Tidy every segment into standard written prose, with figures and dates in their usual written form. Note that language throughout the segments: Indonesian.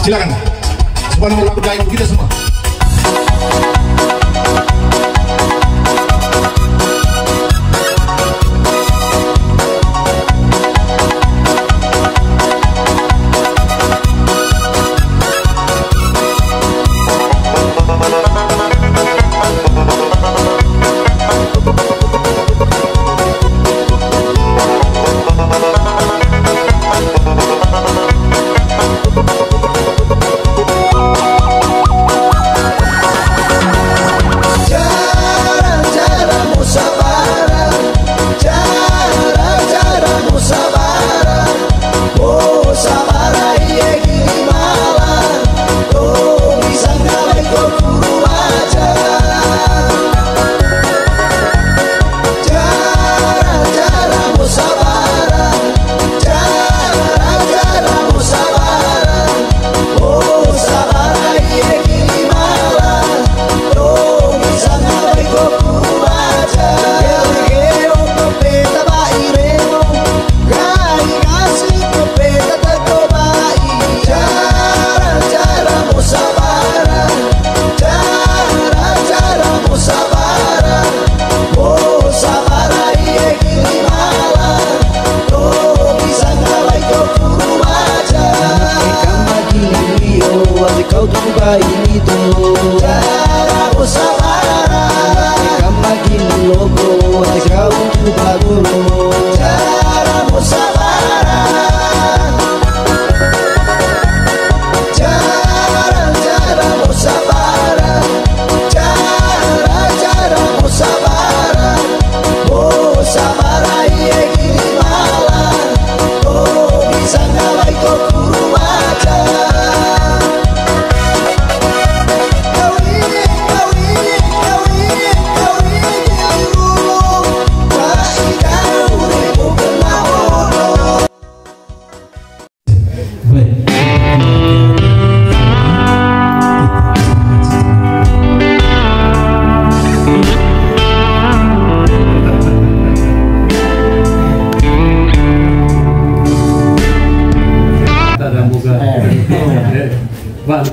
Silakan. Semua nomor lagu ibu kita semua.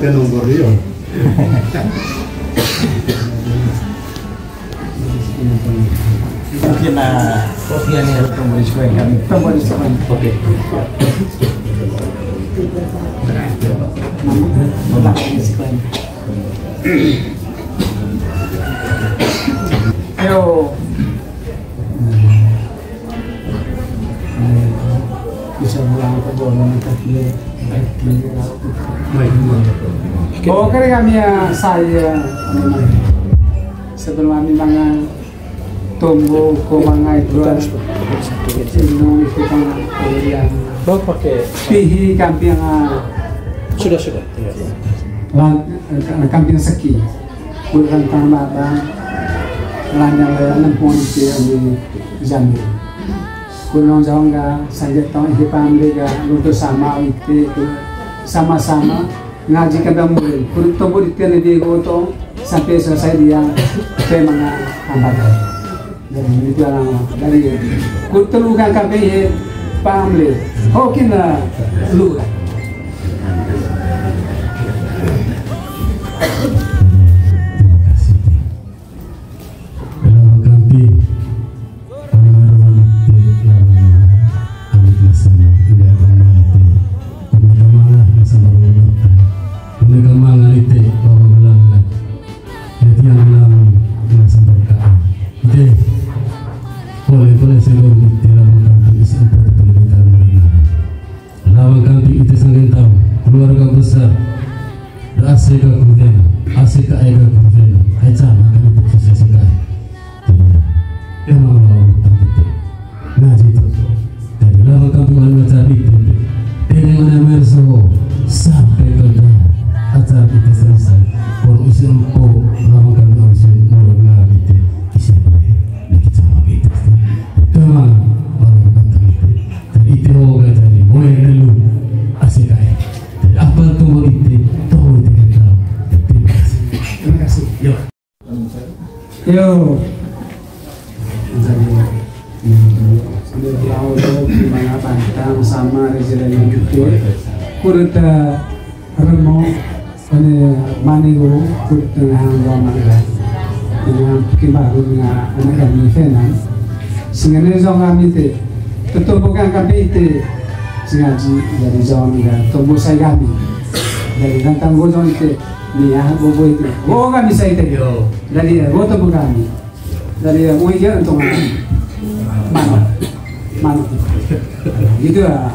Ke nomor dia. Mungkin kopian yang tombol sekolah kami tombol sekolah. Oke. Tombol sekolah. Ayo. Bisa pulang ke Borneo tadi. Oh, kali kami saya sebelum kami mangan tumbuh komangai dua sinu kita yang pakai pihi kamping sudah kamping seki bukan tanah lanyang lelang pun di Jambi kunong jangga sanjat tahun hipam lega untuk sama itu sama-sama ngaji kada mulai kun tombo ditene di goto sampai selesai dia tema hambatan dan itu dari kun telukan kabeh pamle hokina lu Yo, jadi gimana pantang sama rezeki yang gede, kurta remo ane manigo dengan romaga dengan kibaru dengan anak kami fenan singane zong kami te tentu bukan kami te singaji dari zong ga tobo sai kami dari tentang gozong itu niya bobo itu go kami sai te dari go tobo kami dari uiga untuk mana gitu ya.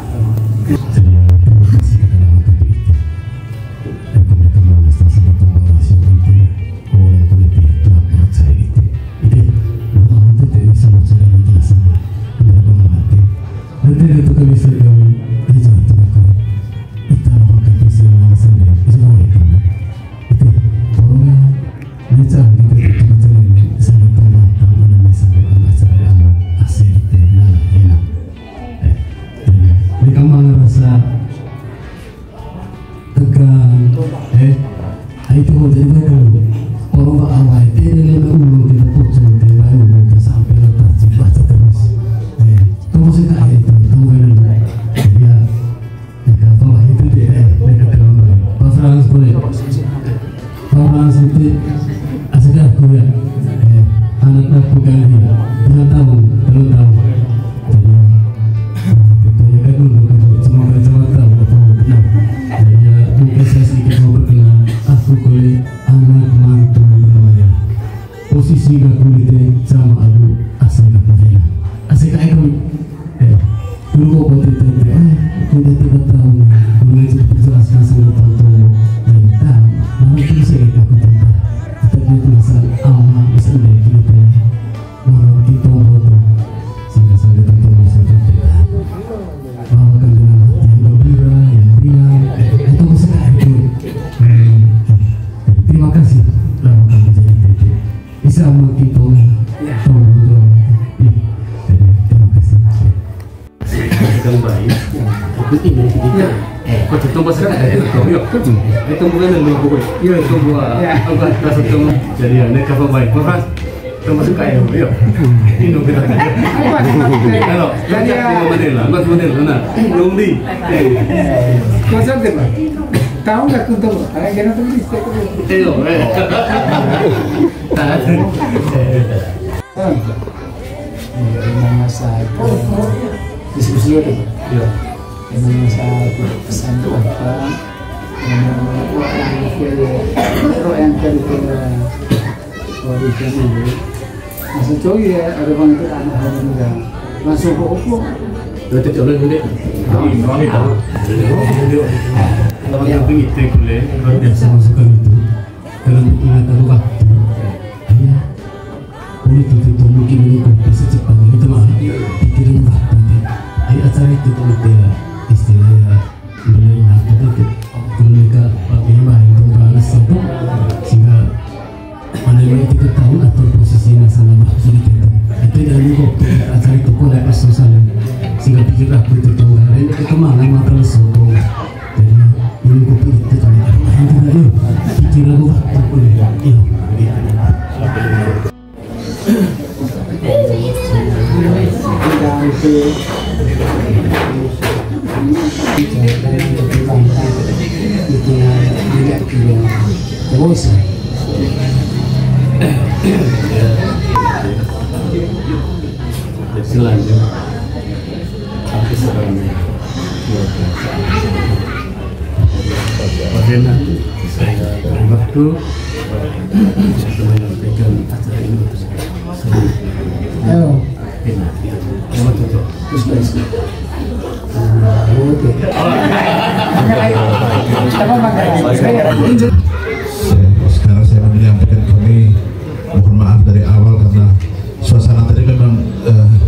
Itu bukan yang lebih baik. Iya itu buat apa rasa itu. Jadi anda cover baik. Pas termasuk kaya, yo. Ini kita. Kalau jadi model lah, buat model mana? Belum di. Macam tu lah. Tahu nggak tuh? Ada kena tuh di situ. Iyo. Tak. Memang saya diskusi itu. Iya. Memang saya pesan tu apa? Yang kedua origin ini masih coy ya ada bang itu anak muda masuk ke opo Itu coba dulu deh. Ini tahu. Kalau yang tinggi kuliah luar biasa masukan itu. Kalau ingat tahu waktu, ayah, itu mungkin itu secepatnya itu mah pikirin waktu. Ayah acara itu kalau dia istilahnya beliau waktu itu. Mereka pakai yang balas itu sehingga mana yang kita tahu atau posisinya sama maksud itu dari waktu acara itu kok ada susah sehingga pikir aku itu tahu hari ini kemana maka lesoto jadi ini kopi itu tadi yang tidak pikir aku waktu kuliah selanjutnya sampai sekarang bagaimana saya waktu menyampaikan acara ini halo sama tutup sekarang saya menyampaikan kami mohon maaf dari awal karena suasana tadi memang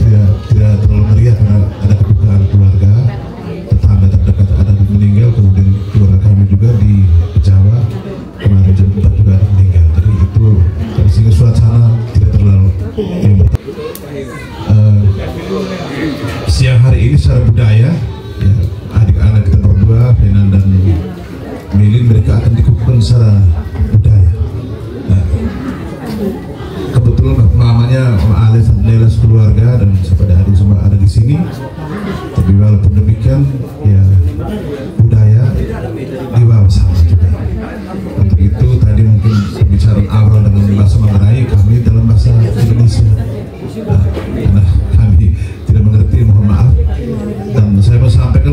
tidak terlalu meriah karena ada kedukaan keluarga, tetangga terdekat ada yang meninggal, kemudian keluarga kami juga di Jawa kemarin jam 4 juga ada meninggal. Jadi itu sehingga suasana tidak terlalu siang hari ini secara budaya ya, adik-anak kita berdua Benan dan Melin mereka akan dikukuhkan secara budaya. Nah, kebetulan namanya Om Ales dan Nelas keluarga dan pada adik semua ada di sini. Tapi walaupun demikian ya budaya dibawa sama.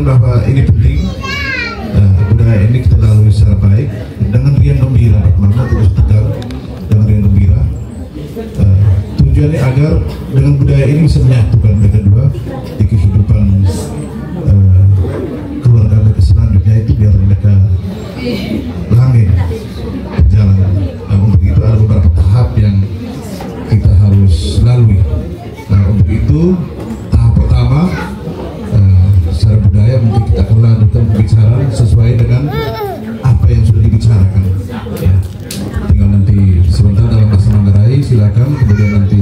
bahwa ini penting, budaya ini kita lalui secara baik dengan riang gembira, makna terus tegar dengan riang gembira. Tujuannya agar dengan budaya ini bisa menyatukan mereka dua di kehidupan keluarga mereka selanjutnya, itu biar mereka langgeng berjalan. Untuk itu ada beberapa tahap yang kita harus lalui. Untuk itu tahap pertama, secara budaya mungkin kita akan lanjutkan pembicaraan sesuai dengan apa yang sudah dibicarakan. Ya. Tinggal nanti sebentar dalam bahasa Manggarai silakan, kemudian nanti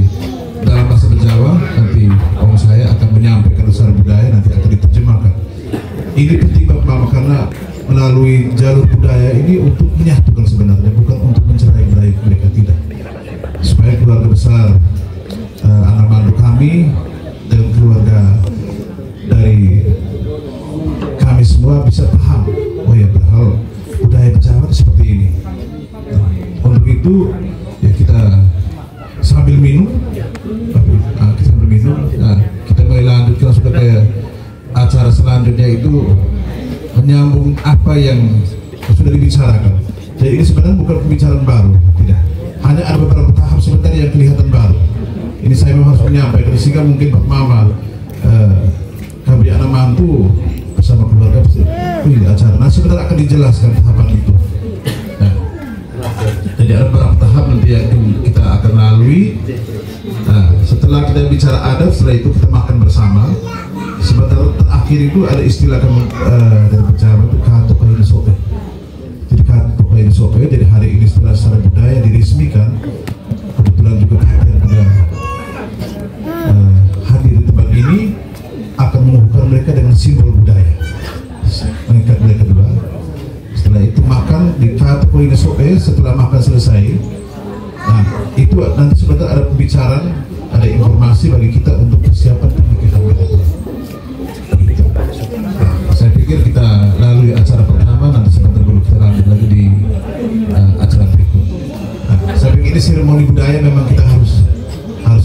dalam bahasa Jawa nanti om saya akan menyampaikan secara budaya, nanti akan diterjemahkan. Ini penting Bapak Mama, karena melalui jalur budaya ini untuk menyatukan sebenarnya, bukan untuk mencerai-berai mereka, tidak. Supaya keluarga besar anak mandu kami dan keluarga dari kami semua bisa paham, oh ya padahal budaya Jawa seperti ini. Untuk itu ya kita sambil minum, kita mulai lanjutkan sudah kayak acara selanjutnya itu menyambung apa yang sudah dibicarakan. Jadi ini sebenarnya bukan pembicaraan baru, tidak. Hanya ada beberapa tahap sebenarnya yang kelihatan baru. Ini saya memang harus menyampaikan sehingga mungkin Pak Mama, kami anak mantu bersama keluarga di acara. Nah sebentar akan dijelaskan tahapan itu. Nah, jadi ada beberapa tahap nanti yang kita akan lalui. Nah, setelah kita bicara adat, setelah itu kita makan bersama. Sebentar terakhir itu ada istilah dari Jawa itu kato kain sope. Jadi kato kain sope. Jadi hari ini setelah secara budaya diresmikan, kebetulan juga kita hadir di tempat ini akan mengukuhkan mereka dengan simbol budaya, mengikat mereka dua. Setelah itu makan di kato kain sope. Setelah makan selesai, nah itu nanti sebentar ada pembicaraan, ada informasi bagi kita untuk persiapan pernikahan mereka. Saya pikir kita lalui acara pertama, nanti sebentar dulu kita lanjut lagi di acara berikut. Saya pikir ini seremoni budaya memang kita harus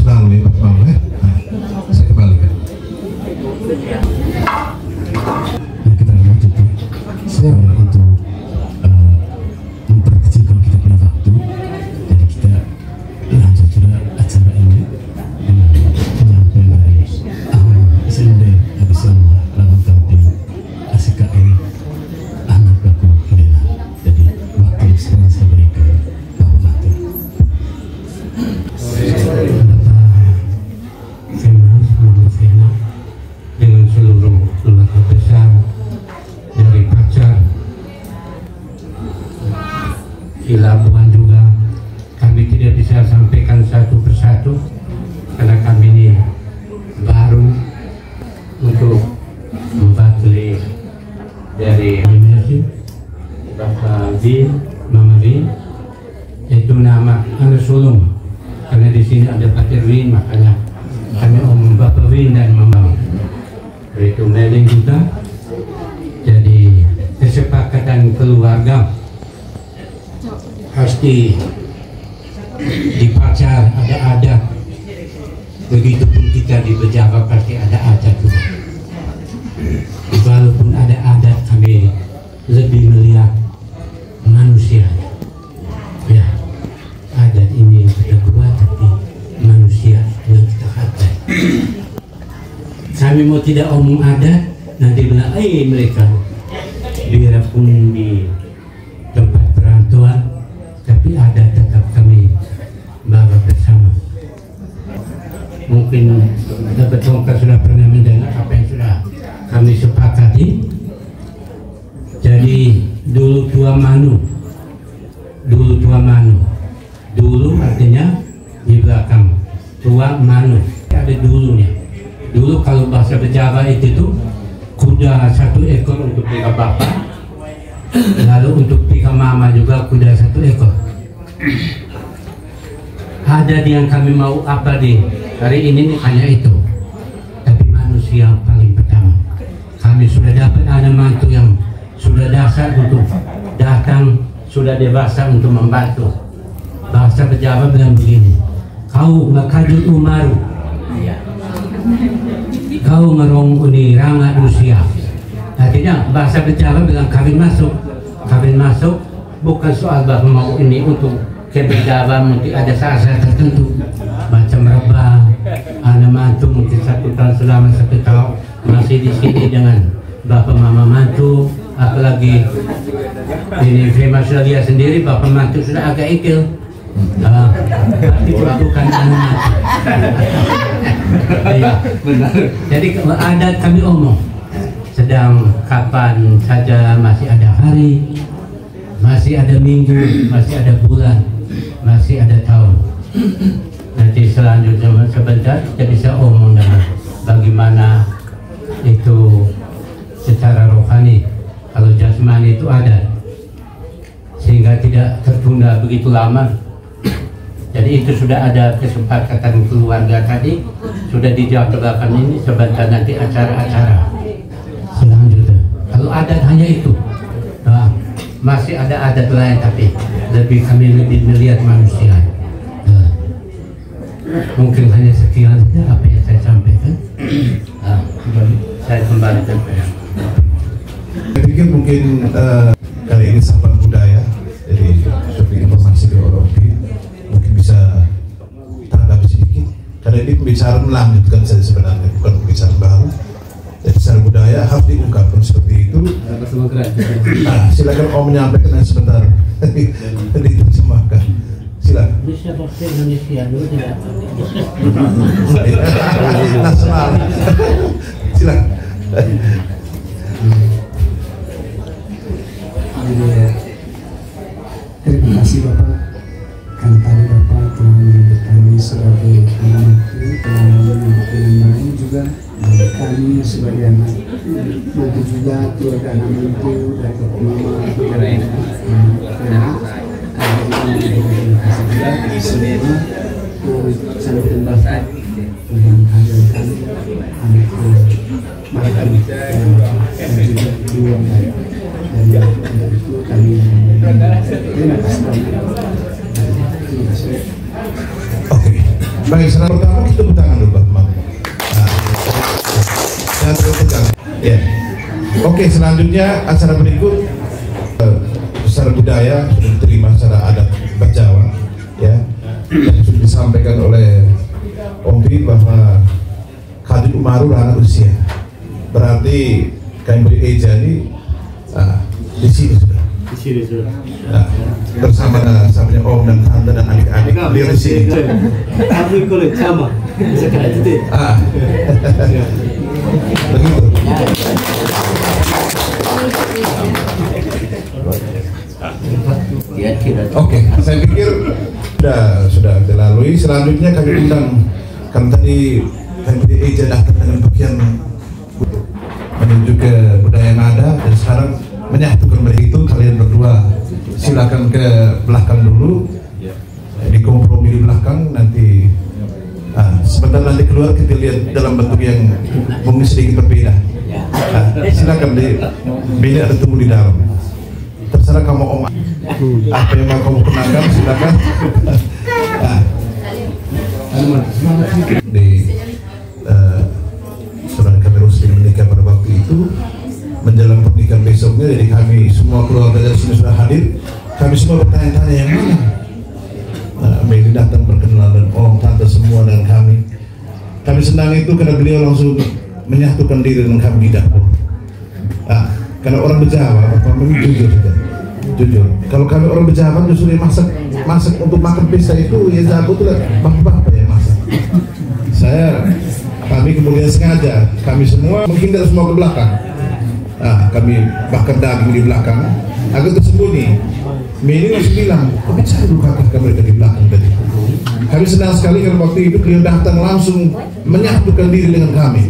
lalui, Pak Mama. Saya kembalikan. Kita lanjut saya untuk memperkecil kalau kita punya waktu, jadi kita lanjut sudah acara ini dengan penyampaian dari Sende habis semua lawan tampil ASKI anak aku Helena. Jadi waktu sekarang saya berikan Bapak Mati. Vena dengan seluruh keluarga besar dari pacar di Labuan juga, kami tidak bisa sampaikan satu persatu karena kami ini baru untuk mewakili dari Bapak Vin, Mama Vin, itu nama anak sulung karena di sini ada Pak Erwin, makanya kami Om Bapak Vin dan Mama itu mailing juga. Jadi kesepakatan keluarga pasti di pacar ada adat, begitupun kita di Bejawa pasti ada adat juga. Walaupun ada adat, kami lebih melihat manusia. Ya, adat ini yang kita buat, tapi manusia yang kita hargai. Kami mau tidak omong adat, nanti bilang, mereka biarpun di tempat perantauan, tapi adat tetap kami bawa bersama. Mungkin dapat tongkat sudah pernah mendengar apa yang sudah kami sepakati. Jadi dulu tua manu, dulu artinya di belakang, tua manu ada dulunya. Dulu kalau bahasa Jawa itu tuh kuda satu ekor untuk pihak bapak, lalu untuk pihak mama juga kuda satu ekor. Adat yang kami mau apa di hari ini hanya itu. Tapi manusia paling pertama, kami sudah dapat ada mantu yang sudah dasar untuk datang, sudah dewasa untuk membantu. Bahasa Jawa bilang begini, kau ngakadul umaru, kau ngerong uni ranga usia, Artinya bahasa Jawa bilang kawin masuk bukan soal bahwa mau ini untuk kebergawan, mungkin ada saat-saat tertentu macam rebah, anak mantu mungkin 1 tahun selama 1 tahun masih di sini dengan bapak mama mantu, apalagi ini saya sudah lihat sendiri bapak mantu sudah agak ikil. Dibutuhkan anak. Iya, benar. Jadi adat kami omong, sedang kapan saja masih ada hari, masih ada minggu, masih ada bulan, masih ada tahun. Nanti selanjutnya sebentar kita bisa omong dengan bagaimana itu secara rohani. Kalau jasmani itu ada, sehingga tidak tertunda begitu lama. Jadi itu sudah ada kesepakatan keluarga tadi, sudah dijawab belakang ini sebentar nanti acara-acara selanjutnya. Kalau adat hanya itu, masih ada adat lain tapi kami lebih melihat manusia. Mungkin hanya sekian saja apa yang saya sampaikan. Saya kembalikan. Saya pikir mungkin kali ini Sabang Budaya, jadi seperti informasi dari orang mungkin bisa tanggapi sedikit karena ini pembicaraan melanjutkan saja sebenarnya, bukan pembicaraan baru. Jadi secara budaya harus diungkapkan seperti itu. Nah, silakan Om menyampaikan sebentar. Diterjemahkan. Silakan. Bisa bahasa Indonesia dulu tidak? Nasional. Silakan. Terima kasih Bapak. Karena tadi Bapak telah menyebut kami sebagai anak itu, telah menyebut yang lain juga kami sebagai anak itu juga keluarga anak itu dari Bapak Mama kami semua sampai Bapak dengan kehadiran kami anak mereka dan juga keluarga dari itu kami terima kasih banyak. Oke, baik. Sekarang pertama kita tepuk tangan dulu, Pak. Jangan tepuk tangan. Ya. Oke, selanjutnya acara berikut secara budaya sudah diterima secara adat Bajawa, ya. Dan sudah disampaikan oleh Om Pi bahwa Kadin Umarul anak usia. Berarti kami beri eja ini di sini sudah. Nah, bersama samanya Om dan Tante dan adik-adik beliau di sini. Kami kulit sama. Begitu. Oke, saya pikir sudah dilalui. Selanjutnya kami undang, kan tadi kami eja datang dengan bagian menuju ke budaya yang ada, dan sekarang menyatukan mereka itu. Kalian berdua silakan ke belakang dulu, di kompromi di belakang, nanti sebentar nanti keluar kita lihat dalam bentuk yang mungkin sedikit berbeda. Silakan di beda ada tunggu di dalam, terserah kamu Om apa yang mau kamu kenakan, silakan. Di saudara kami Rusli menikah pada waktu itu menjelang pernikahan besoknya, jadi kami semua keluarga dari sini sudah hadir. Kami semua bertanya-tanya yang mana. Meli datang berkenalan, Om, Tante semua dengan kami. Kami senang itu karena beliau langsung menyatukan diri dengan kami di dapur. Karena orang Bejawa, Bapak memang jujur saja. Jujur. Kalau kami orang Bejawa justru masak untuk makan pesta itu ya jago tuh bapak-bapak yang masak. Kami kemudian sengaja kami semua menghindar semua ke belakang. Kami bakar daging di belakang agar tersembunyi. Meni langsung bilang, kok cari kakak mereka di belakang tadi. Kami senang sekali karena waktu itu beliau datang langsung menyatukan diri dengan kami.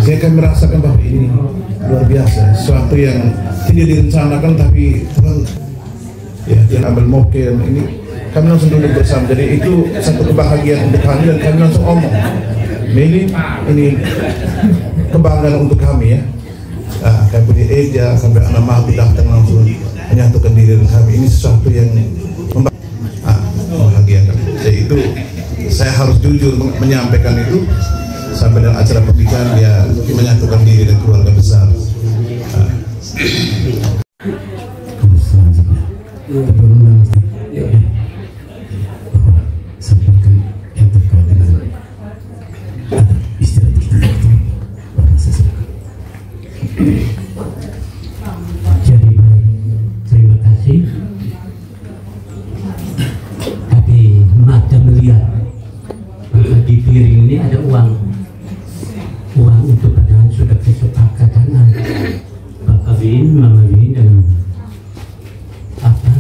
Saya akan merasakan bahwa ini luar biasa, sesuatu yang tidak direncanakan tapi Tuhan ya dia ambil moken ini. Kami langsung duduk bersama, jadi itu satu kebahagiaan untuk kami dan kami langsung omong, Meli ini kebanggaan untuk kami ya. Kami punya eja sampai anak mati datang langsung menyatukan diri dengan kami. Ini sesuatu yang membahagiakan. Jadi itu saya harus jujur menyampaikan itu. sampai dengan acara pernikahan dia menyatukan diri dengan keluarga besar. Sampaikan yang terkait dengan istirahat kita itu pada sesuatu. Jadi baik, terima kasih. Tapi mata melihat bahwa di piring ini ada uang untuk padahal sudah kesepakatan Bapak Bin, Mama Bin dan apa?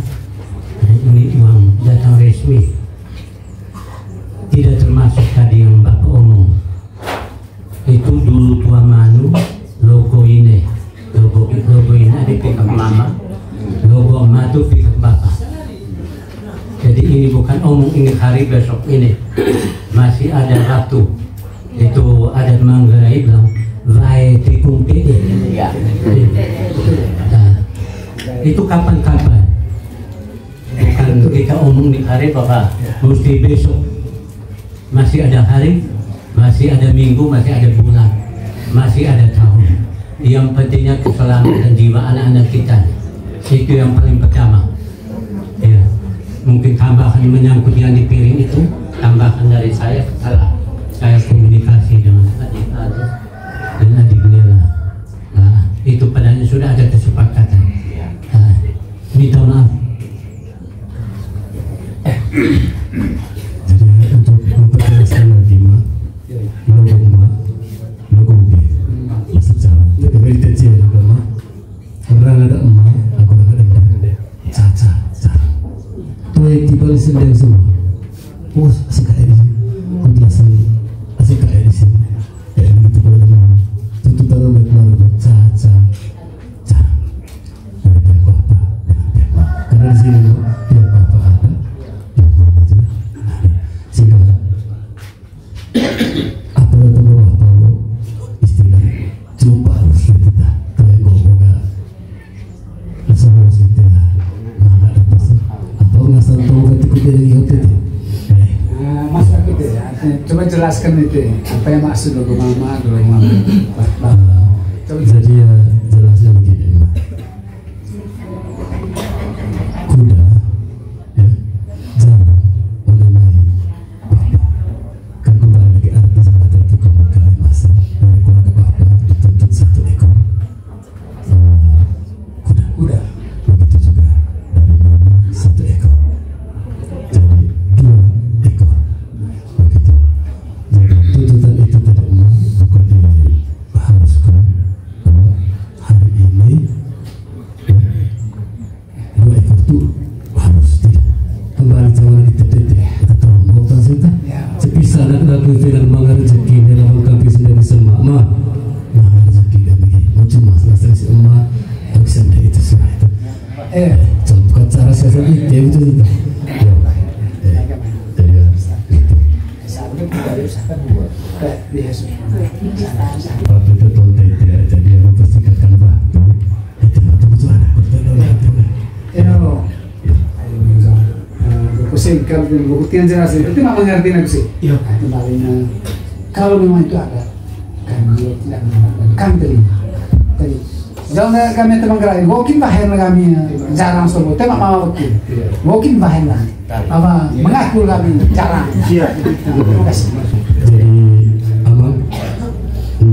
Ini uang datang resmi. Tidak termasuk tadi yang Bapak omong. Itu dulu tua Manu, logo ini ada pihak Mama, logo Mama itu pihak Bapak. Jadi ini bukan omong ini hari besok ini. Masih ada waktu. Itu adat Manggarai bilang vai tikung pede. Itu kapan-kapan. Bukan kita omong di hari Bapak, mesti besok. Masih ada hari, masih ada minggu, masih ada bulan, masih ada tahun. Yang pentingnya keselamatan jiwa anak-anak kita. Itu yang paling pertama. Ya, mungkin tambahan menyangkut yang di piring itu, tambahan dari saya, saya komunikasi dengan adik-adik dan adik Nela. Nah, itu padahal sudah ada kesepakatan. Minta maaf. Jadi untuk memperjelaskan lagi logo B masuk jalan. Jadi dari kecil juga orang ada emak, aku ada caca. Tuh yang tiba di sini semua. Oh, asik kayak di sini. Penjelasan asik kayak di sini. Kayak begitu kalau demam. Tuntutan oleh keluarga caca. Dari pihak bapak dengan pihak mama. Karena di sini pihak bapak ada. Sehingga apa yang terbawa tahu istilah coba harus kita kayak goga semua sudah mana ada pasal atau ngasal tahu ketika dari hotel Maksud itu ya, coba jelaskan itu apa yang maksud logo Mama. Jadi ya jelasnya begini, kuda ya jarang mengenai kan kembali lagi arti salah satu kembali masa dari keluarga bapak dituntut 1 ekor kuda begitu juga dari mama 1 ekor jadi 2 ekor begitu. Jadi tuntutan itu tidak bukan diharuskan bahwa hari ini 2 ekor itu harus tidak kembali zaman kita tahu mau kita sepisah anak film mangar rezeki dalam kampung sendiri semak mah rezeki dan begini macam masalah si emak harus ada itu semua itu contoh cara saya itu jadi waktu itu tonton jadi yang mempersingkatkan waktu itu betul ada Pusingkan dan buktian jelas itu nggak mengerti nanti sih. Iya. Kembalinya kalau memang itu ada kan dia tidak mengatakan kami terima. Tadi jangan kami teman gerai. Mungkin bahan kami jarang semua. Tema mama wakil. Mungkin bahan lah. Apa mengaku kami jarang. Iya. Terima kasih. Jadi aman,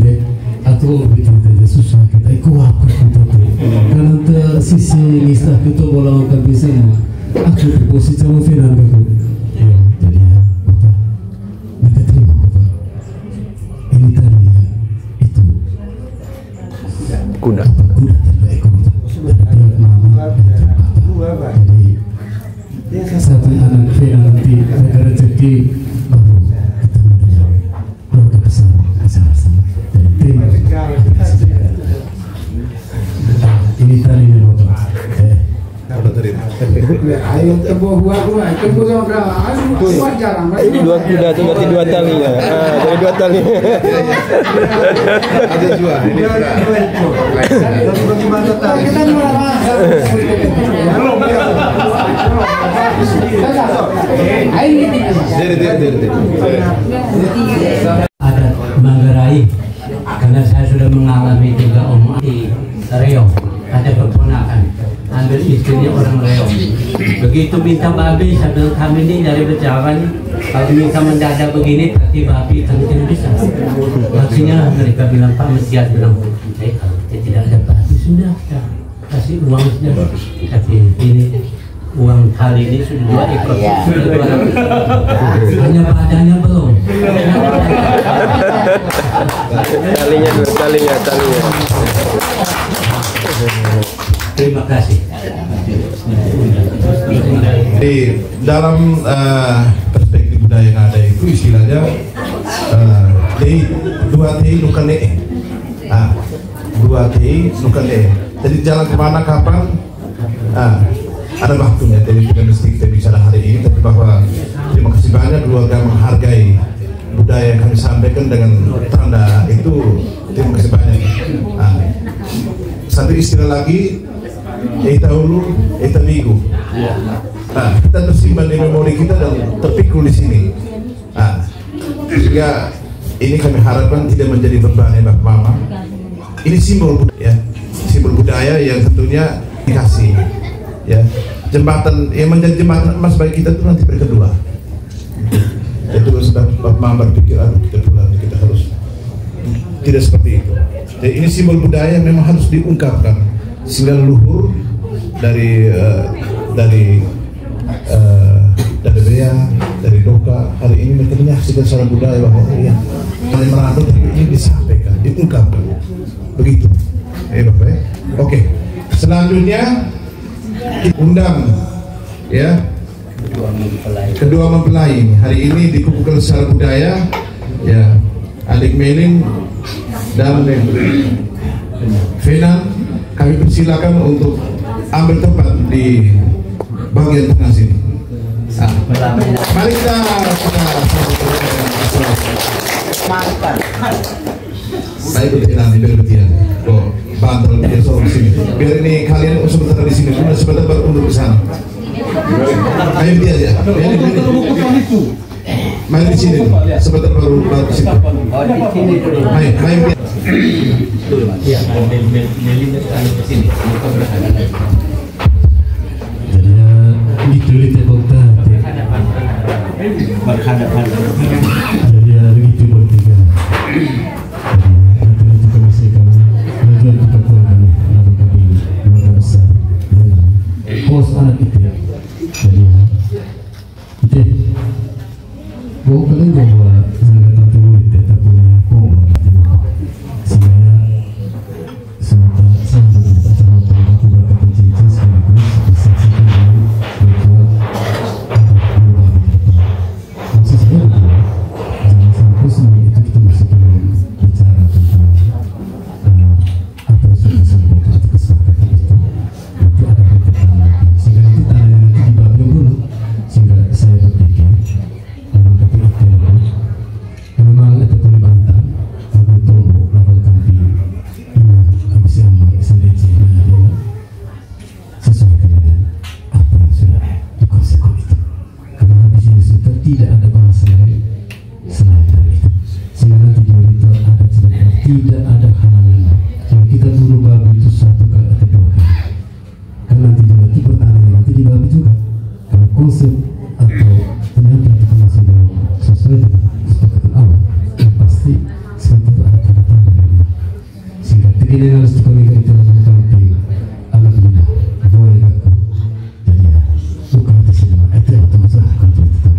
dek atau bikin kerja susah kita ikut aku karena sisi nisah kita bola kami semua. Aku posisi sama Finan gitu. Ya, jadi ya, Bapak, mereka terima Bapak. Ini tadi ya, itu kuda terbaik dari pihak mama dan pihak bapak. Jadi sampai anak Finan nanti ada rezeki baru ketemu dengan keluarga besar bersama-sama. Jadi terima kasih. Ini tadi ya Bapak. Ayo tembuh gua tembuh sama berapa? Ayo jarang. Ini 2 kuda tuh berarti 2 tali ya. Dari 2 tali. Ada juga ini. Bagaimana tadi? Kita ada istrinya orang reong. Begitu minta babi sambil kami ini dari berjalan, kalau minta mendadak begini, tapi babi tentu bisa. Maksudnya mereka bilang Pak Mesias bilang, kalau kita tidak ada babi sudah kita kasih uang sudah. Tapi ini uang kali ini sudah 2 ekor, sudah 200. Hanya badannya belum. Talinya. Terima kasih. Di dalam perspektif budaya yang ada itu istilahnya dua T nukan le, 2 T nukan le. Jadi jalan kemana kapan ada waktunya. Jadi tidak mesti kita bicara hari ini, tapi bahwa terima kasih banyak keluarga menghargai budaya yang kami sampaikan dengan tanda itu. Terima kasih banyak. Satu istilah lagi, Eta Hulu, Eta Migu. Kita tersimpan di memori kita dan terpikul di sini. Sehingga ini kami harapkan tidak menjadi beban ya Bapak Mama. Ini simbol budaya, simbol budaya yang tentunya dikasih. Ya, jembatan yang menjadi jembatan emas bagi kita itu nanti kedua. Itu sudah Bapak Mama berpikir, kita pulang, kita harus tidak seperti itu. Jadi ini simbol budaya yang memang harus diungkapkan sehingga leluhur dari Bea, dari Doka hari ini mereka menyaksikan secara budaya bahwa ya kali merantau ini disampaikan, diungkapkan begitu. Bapak ya. Oke. Selanjutnya undang ya kedua mempelai hari ini dikukuhkan secara budaya ya, adik Meling dan Vena. Kami persilakan untuk ambil tempat di bagian tengah sini. Mari kita baik nanti bergantian. Bantu dia solo sini. Biar ini kalian sebentar di sini, sebentar baru untuk ke sana. Ayo dia aja. Main di sini, sebentar baru ke sini. Main dia. Ya, Meli ke sini. Jadi ditulis ya Dokter. Berhadapan. Jadi begitu bertiga. Nanti komisi kami tujuan kita kami lalu kami keluarga besar pos anak itu ya. Jadi itu bawa kalian bawa sangat tentu itu tak punya pom sehingga semata sama acara aku berkata cincin sekaligus disaksikan dengan ritual adat berubah maksud saya begitu jangan sampai semua itu kita masih perlu bicara tentang apa yang sudah disampaikan atau kesepakatan itu nanti ada rentetan lagi sehingga nanti tanahnya nanti dibangun dulu sehingga saya berpikir memang KPIT memang ada pelibatan lalu tombol lalu kampi ini habis sama SNDC adalah sesuaikan dengan apa yang sudah dikonsekuensi itu karena habis ini sudah tidak ada bahasa lain selain dari itu sehingga nanti di ritual adat sebenarnya tidak ada halangan sehingga kita buru babi itu 1 kali atau 2 kali karena nanti juga tipe tanahnya nanti di babi juga kalau konsep atau ternyata kita masih belum sesuai dengan kesepakatan awal yang pasti seperti itu ada tanda-tanda dari sehingga tidak harus dipegang itu dalam kampi alhamdulillah boleh aku jadi ya bukan di sini itu atau masalah kampi itu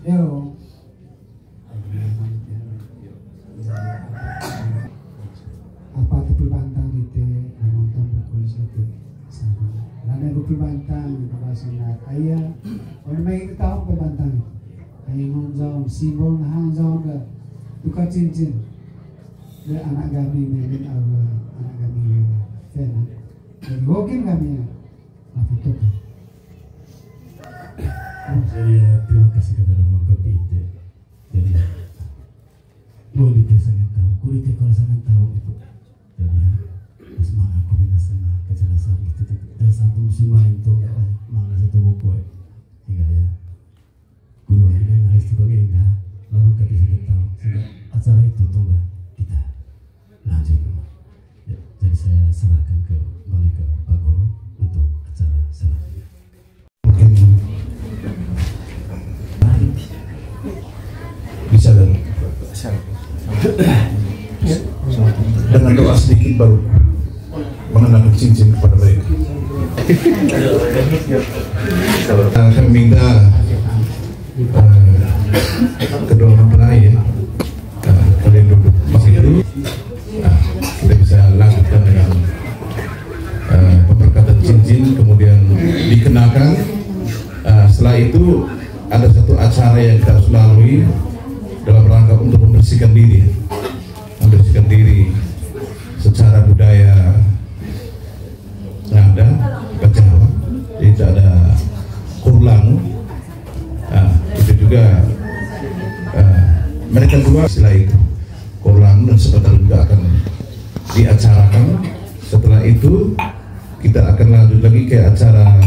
Yo. Apa itu bantang itu nonton berkulis itu sama. Nana itu bantang bahasanya ayah. Orang main itu tahu bantang. Ayah ngonjong simbol ngonjong ke tukar cincin. Dia anak kami melin anak kami Vena. Jadi mungkin kami ya. Apa itu? Jadi terima kasih kepada Mama KPIT. Jadi kulitnya sangat tahu, kulitnya kalau sangat tahu itu. Jadi semangat kuliah sana kejelasan itu dan satu musim main tuh mana satu buku hingga ya guru ini harus juga enggak lalu kita sangat tahu sehingga acara itu tuh kita lanjut. Ya, jadi saya serahkan kembali ke Pak Guru untuk acara selanjutnya. Mungkin bisa dan dengan doa sedikit baru mengenakan cincin kepada mereka. Kami minta kedua mempelai ya, kalian duduk masih dulu. Kita bisa lanjutkan dengan pemberkatan cincin, kemudian dikenakan. Setelah itu ada satu acara yang kita harus lalui dalam rangka untuk membersihkan diri secara budaya Ngada, Jawa. Jadi tidak ada kurlang. Itu juga mereka dua istilah itu kurlang, dan sebentar juga akan diacarakan. Setelah itu kita akan lanjut lagi ke acara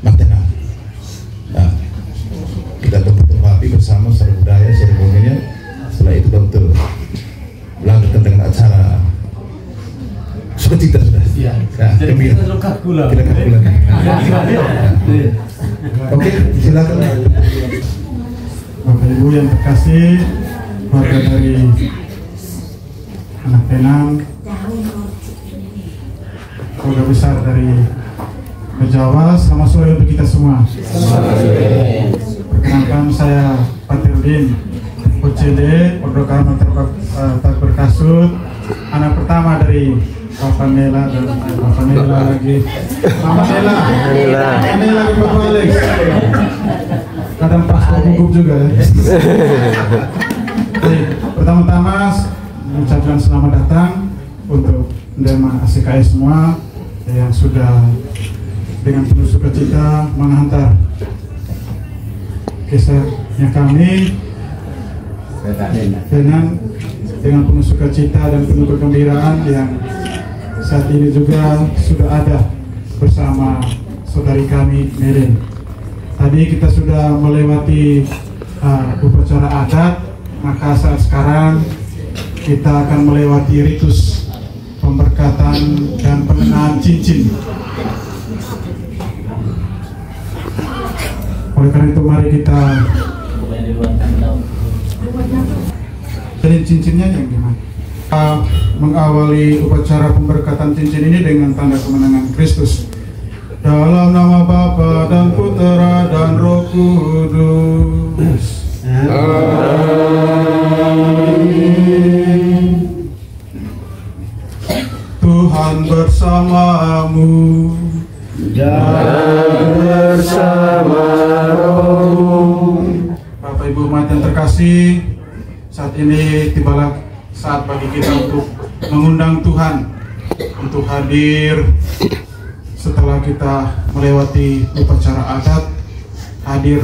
mantenan. Kita terhormati bersama secara budaya seremoninya. Setelah itu baru lanjutkan dengan acara sukacita sudah. Iya. Gembira. Kita kalkulakan. Oke, silakan. Bapak Ibu yang terkasih, keluarga dari anak Penang, keluarga besar dari Jawa, selamat sore untuk kita semua. Perkenalkan, saya Patirudin, OCD, Program Tak Berkasut, anak pertama dari Papa Nela dan Papa Nela lagi, Mama Nela lagi Papa Alex. Kadang pas gugup juga ya. Pertama-tama mengucapkan selamat datang untuk Dema ACKS semua yang sudah dengan penuh sukacita menghantar kisahnya kami dengan penuh sukacita dan penuh kegembiraan yang saat ini juga sudah ada bersama saudari kami Meren. Tadi kita sudah melewati upacara adat, maka saat sekarang kita akan melewati ritus pemberkatan dan pengenaan cincin. Oleh karena itu mari kita jadi cincinnya yang gimana? Mengawali upacara pemberkatan cincin ini dengan tanda kemenangan Kristus. Dalam nama Bapa dan Putera dan Roh Kudus. Amin. Tuhan bersamamu dan bersama rohmu. Bapak Ibu umat yang terkasih, saat ini tibalah saat bagi kita untuk mengundang Tuhan untuk hadir. Setelah kita melewati upacara adat, hadir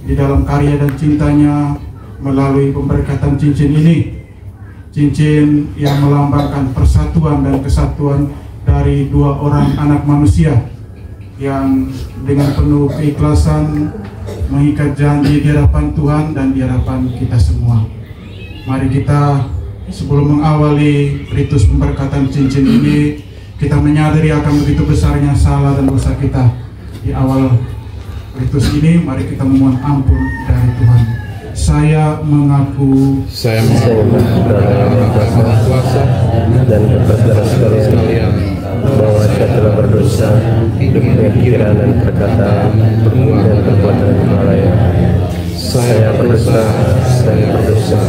di dalam karya dan cintanya melalui pemberkatan cincin ini. Cincin yang melambangkan persatuan dan kesatuan dari dua orang anak manusia yang dengan penuh keikhlasan mengikat janji di hadapan Tuhan dan di hadapan kita semua. Mari kita sebelum mengawali ritus pemberkatan cincin ini, kita menyadari akan begitu besarnya salah dan dosa kita. Di awal ritus ini, mari kita memohon ampun dari Tuhan. Saya mengaku dalam kuasa dan kepada sekalian bahwa saya telah berdosa dengan pikiran dan perkataan dan perbuatan kelalaian. Saya berdosa dan berdosa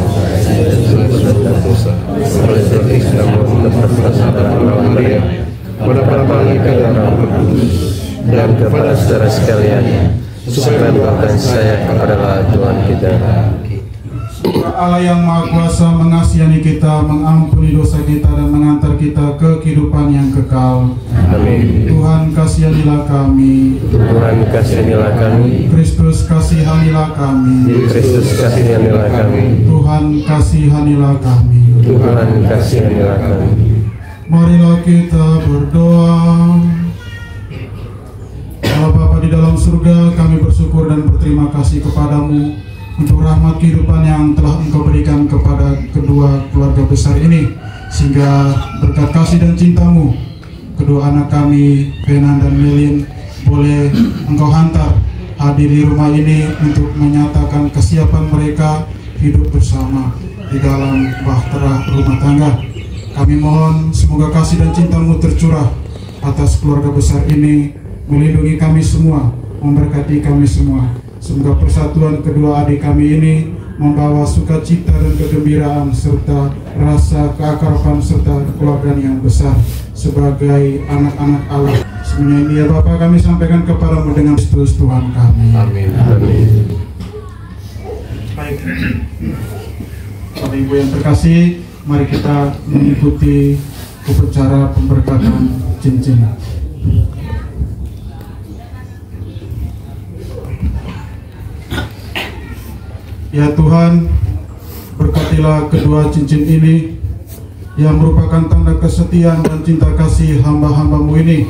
oleh sebab Islam untuk berperasaan lawan dia pada perangkat dan Kudus dan kepada saudara sekalian, supaya doakan saya kepada Tuhan kita. Allah yang Maha Kuasa mengasihi kita, mengampuni dosa kita dan mengantar kita ke kehidupan yang kekal. Amin. Tuhan kasihanilah kami. Tuhan kasihanilah kami. Kristus kasihanilah kami. Kristus kasihanilah kami. Tuhan kasihanilah kami. Tuhan kasihanilah kami. Marilah kita berdoa. Allah Bapa di dalam surga, kami bersyukur dan berterima kasih kepadamu untuk rahmat kehidupan yang telah Engkau berikan kepada kedua keluarga besar ini, sehingga berkat kasih dan cinta-Mu kedua anak kami, Fenan dan Melin, boleh Engkau hantar hadir di rumah ini untuk menyatakan kesiapan mereka hidup bersama di dalam bahtera rumah tangga. Kami mohon semoga kasih dan cinta-Mu tercurah atas keluarga besar ini, melindungi kami semua, memberkati kami semua. Semoga persatuan kedua adik kami ini membawa sukacita dan kegembiraan serta rasa keakraban serta kekeluargaan yang besar sebagai anak-anak Allah. Semuanya ini ya Bapa kami sampaikan kepadamu dengan Kristus Tuhan kami. Amin. Amin. Baik, Bapak Ibu yang terkasih, mari kita mengikuti upacara pemberkatan cincin. Ya Tuhan, berkatilah kedua cincin ini yang merupakan tanda kesetiaan dan cinta kasih hamba-hamba-Mu ini.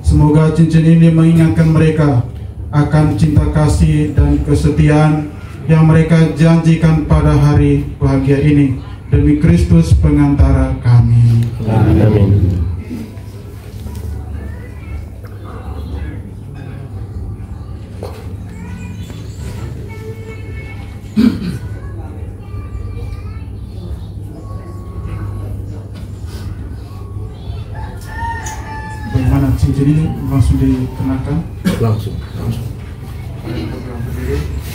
Semoga cincin ini mengingatkan mereka akan cinta kasih dan kesetiaan yang mereka janjikan pada hari bahagia ini. Demi Kristus pengantara kami. Amin. Bagaimana cincin ini langsung dikenakan? Langsung.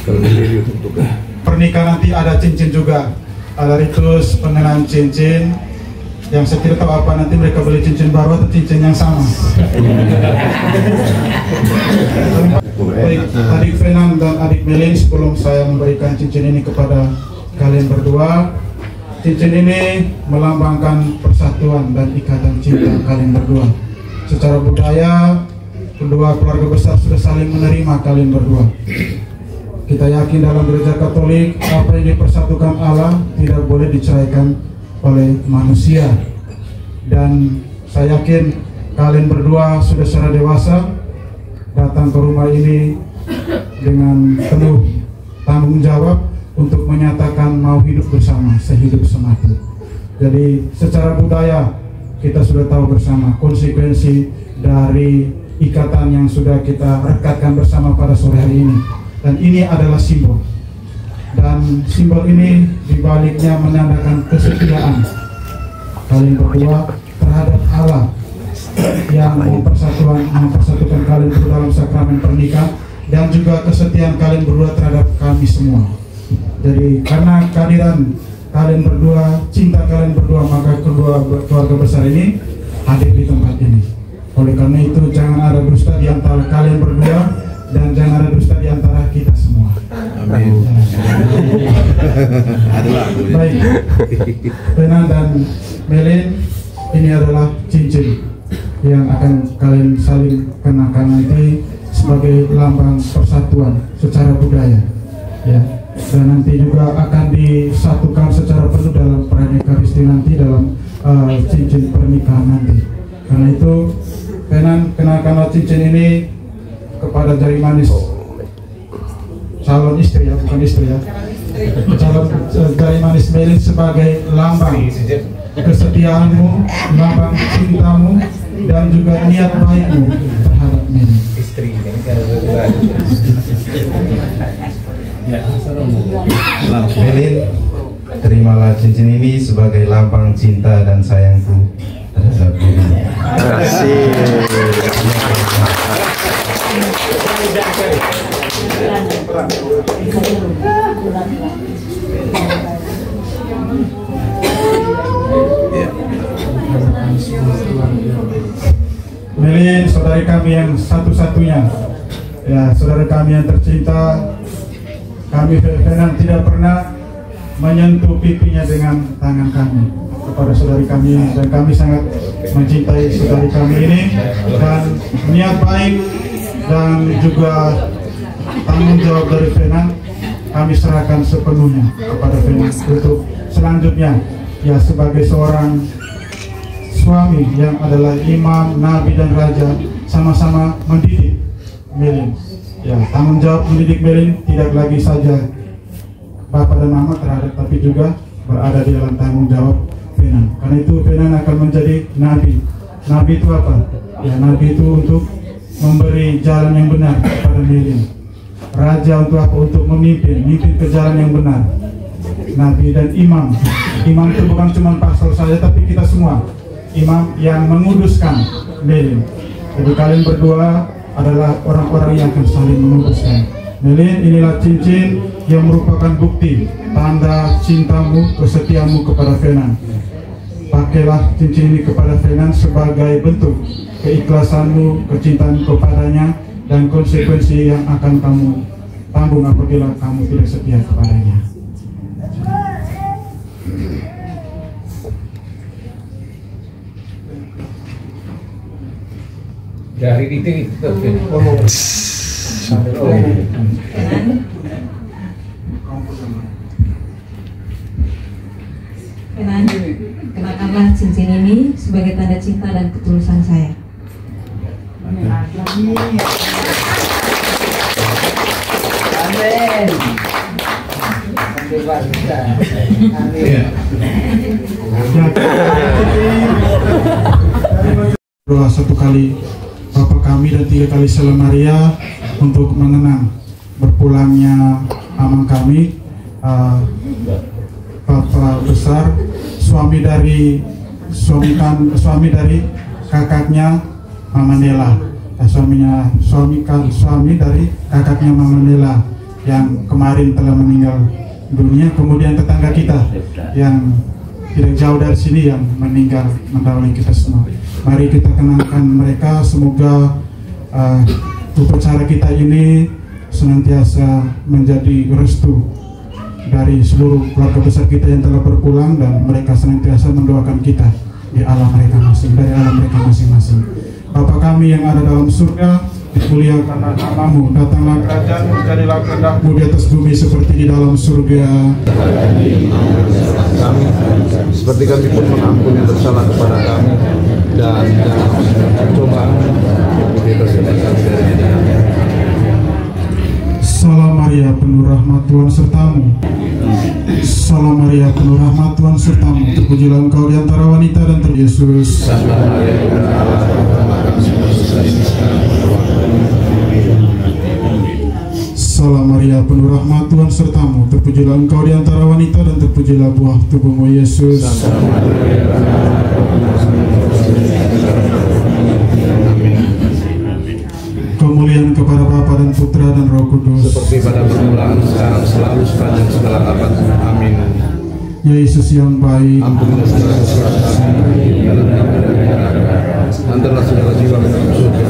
Kalau berdiri untuk Pernikahan nanti ada cincin juga, ada ritus pengenalan cincin. Yang saya tidak tahu apa nanti mereka beli cincin baru atau cincin yang sama. Baik, adik Fenan dan adik Melin, sebelum saya memberikan cincin ini kepada kalian berdua, cincin ini melambangkan persatuan dan ikatan cinta kalian berdua. Secara budaya, kedua keluarga besar sudah saling menerima kalian berdua. Kita yakin dalam gereja Katolik, apa yang dipersatukan Allah tidak boleh diceraikan oleh manusia. Dan saya yakin kalian berdua sudah secara dewasa datang ke rumah ini dengan penuh tanggung jawab untuk menyatakan mau hidup bersama, sehidup semati. Jadi secara budaya kita sudah tahu bersama konsekuensi dari ikatan yang sudah kita rekatkan bersama pada sore hari ini. Dan ini adalah simbol. Dan simbol ini dibaliknya menandakan kesetiaan kalian berdua terhadap Allah yang mempersatukan kalian berdua dalam sakramen pernikahan, dan juga kesetiaan kalian berdua terhadap kami semua. Jadi karena kehadiran kalian berdua, cinta kalian berdua, maka kedua keluarga besar ini hadir di tempat ini. Oleh karena itu jangan ada dusta di antara kalian berdua, dan jangan ada dusta di antara kita semua. Amin. Baik, Fenan dan Melin, ini adalah cincin yang akan kalian saling kenakan nanti sebagai lambang persatuan secara budaya, ya. Dan nanti juga akan disatukan secara penuh dalam perayaan Ekaristi nanti dalam cincin pernikahan nanti. Karena itu, Fenan, kenakanlah cincin ini kepada jari manis calon istri, ya, bukan istri ya, calon jari manis Melin sebagai lambang kesetiaanmu, lambang cintamu, dan juga niat baikmu terhadap Melin. Melin, terimalah cincin ini sebagai lambang cinta dan sayangku terhadap diri. Terima kasih. Melin, saudari kami yang satu-satunya, ya, saudara kami yang tercinta, kami Fenan tidak pernah menyentuh pipinya dengan tangan kami kepada saudari kami, dan kami sangat mencintai saudari kami ini, dan niat baik dan juga tanggung jawab dari Fenan kami serahkan sepenuhnya kepada Fenan untuk selanjutnya, ya, sebagai seorang suami yang adalah imam, nabi, dan raja, sama-sama mendidik Melin. Ya, tanggung jawab mendidik Melin tidak lagi saja Bapa dan Mama terhadap, tapi juga berada di dalam tanggung jawab Venan. Karena itu Venan akan menjadi nabi. Nabi itu apa? Ya, nabi itu untuk memberi jalan yang benar kepada Melin. Raja untuk apa? Untuk memimpin ke jalan yang benar. Nabi dan imam. Imam itu bukan cuma pastor saja, tapi kita semua. Imam yang menguduskan Melin. Jadi kalian berdua adalah orang-orang yang akan saling menguduskan. Melin, inilah cincin yang merupakan bukti tanda cintamu, kesetiamu kepada Venan. Pakailah cincin ini kepada Venan sebagai bentuk keikhlasanmu, kecintaanmu kepadanya, dan konsekuensi yang akan kamu tanggung apabila kamu tidak setia kepadanya. Dari itu Venan, kenakanlah cincin ini sebagai tanda cinta dan ketulusan saya. Amin. Doa 1 kali Bapa kami dan 3 kali Salam Maria untuk mengenang berpulangnya amang kami, Bapak besar, suami dari kakaknya Mama Nela, suami dari kakaknya Mama Nela yang kemarin telah meninggal dunia. Kemudian tetangga kita yang tidak jauh dari sini yang meninggal mendahului kita semua. Mari kita kenangkan mereka. Semoga upacara kita ini senantiasa menjadi restu dari seluruh keluarga besar kita yang telah berpulang, dan mereka senantiasa mendoakan kita di alam mereka masing-masing. Bapa kami yang ada dalam surga, dimuliakanlah namamu, datanglah kerajaanmu, jadilah kehendakmu di atas bumi seperti di dalam surga. Kami, seperti kami pun mengampuni yang bersalah kepada kami, dan jangan cobaan kita selamatkan dari jahat. Salam Maria, penuh rahmat Tuhan sertamu. Salam Maria, penuh rahmat Tuhan sertamu. Terpujilah engkau di antara wanita, dan Yesus. Salam Maria, penuh rahmat Tuhan sertamu. Terpujilah engkau di antara wanita, dan terpujilah buah tubuhmu Yesus. Kemuliaan kepada Bapa dan Putra dan Roh Kudus, seperti pada permulaan, sekarang, selalu, sepanjang segala abad. Amin. Yesus yang baik, ampunilah segala kesalahan kami, Antarlah segala jiwa ke dalam surga,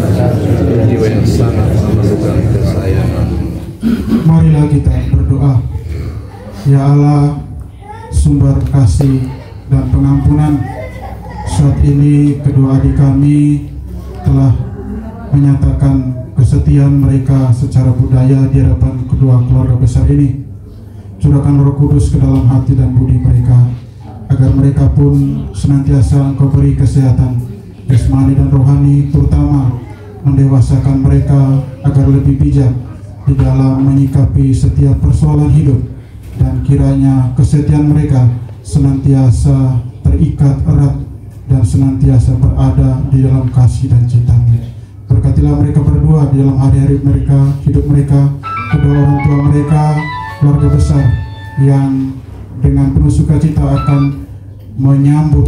jiwa yang sangat memerlukan kesayangan. Marilah kita berdoa. Ya Allah, sumber kasih dan pengampunan, saat ini kedua adik kami telah menyatakan kesetiaan mereka secara budaya di hadapan kedua keluarga besar ini. Curahkan Roh Kudus ke dalam hati dan budi mereka, agar mereka pun senantiasa Engkau beri kesehatan jasmani dan rohani, terutama mendewasakan mereka agar lebih bijak di dalam menyikapi setiap persoalan hidup, dan kiranya kesetiaan mereka senantiasa terikat erat dan senantiasa berada di dalam kasih dan cinta-Mu. Berkatilah mereka berdua di dalam hari-hari mereka, hidup mereka, kedua orang tua mereka, keluarga besar yang dengan penuh sukacita akan menyambut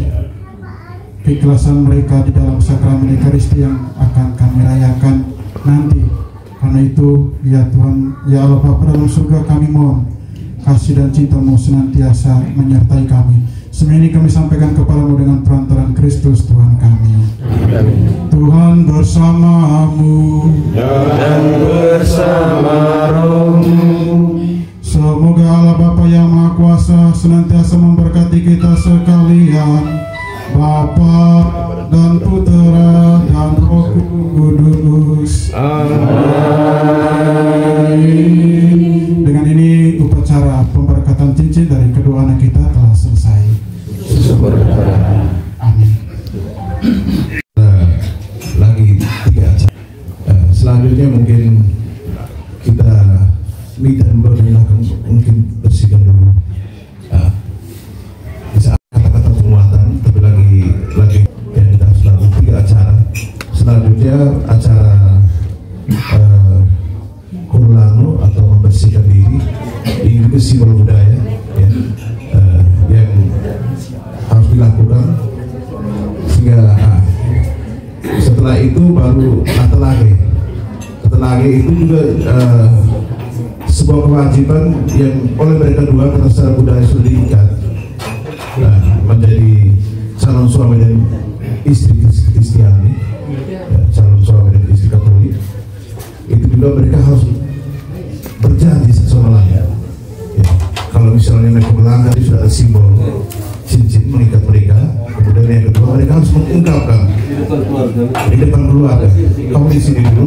keikhlasan mereka di dalam sakramen Ekaristi yang akan kami rayakan nanti. Karena itu, ya Tuhan, ya Allah Bapa dalam surga, kami mohon kasih dan cinta-Mu senantiasa menyertai kami. Semua ini kami sampaikan kepadamu dengan perantaran Kristus Tuhan kami. Amin. Tuhan bersamamu dan bersama rohmu. Semoga Allah Bapa yang Maha Kuasa senantiasa memberkati kita sekalian, Bapa dan Putra dan Roh Kudus. Amin. Dengan ini upacara pemberkatan cincin dari kedua anak kita telah selesai. Amin. Lagi 3 acara. Selanjutnya mungkin kita minta mungkin bersihkan kurlano atau membersihkan diri. Ini juga simbol budaya ya, yang harus dilakukan, sehingga setelah itu baru Natelage. Natelage itu juga sebuah kewajiban yang oleh mereka dua karena secara budaya sudah diikat menjadi calon suami dan istri Kristiani, calon suami dan istri Katolik. Itu juga mereka harus berjanji satu sama lain. Kalau misalnya mereka melanggar, itu sudah ada simbol cincin mengikat mereka. Kemudian yang kedua, mereka harus mengungkapkan di depan keluarga. Kamu di sini dulu,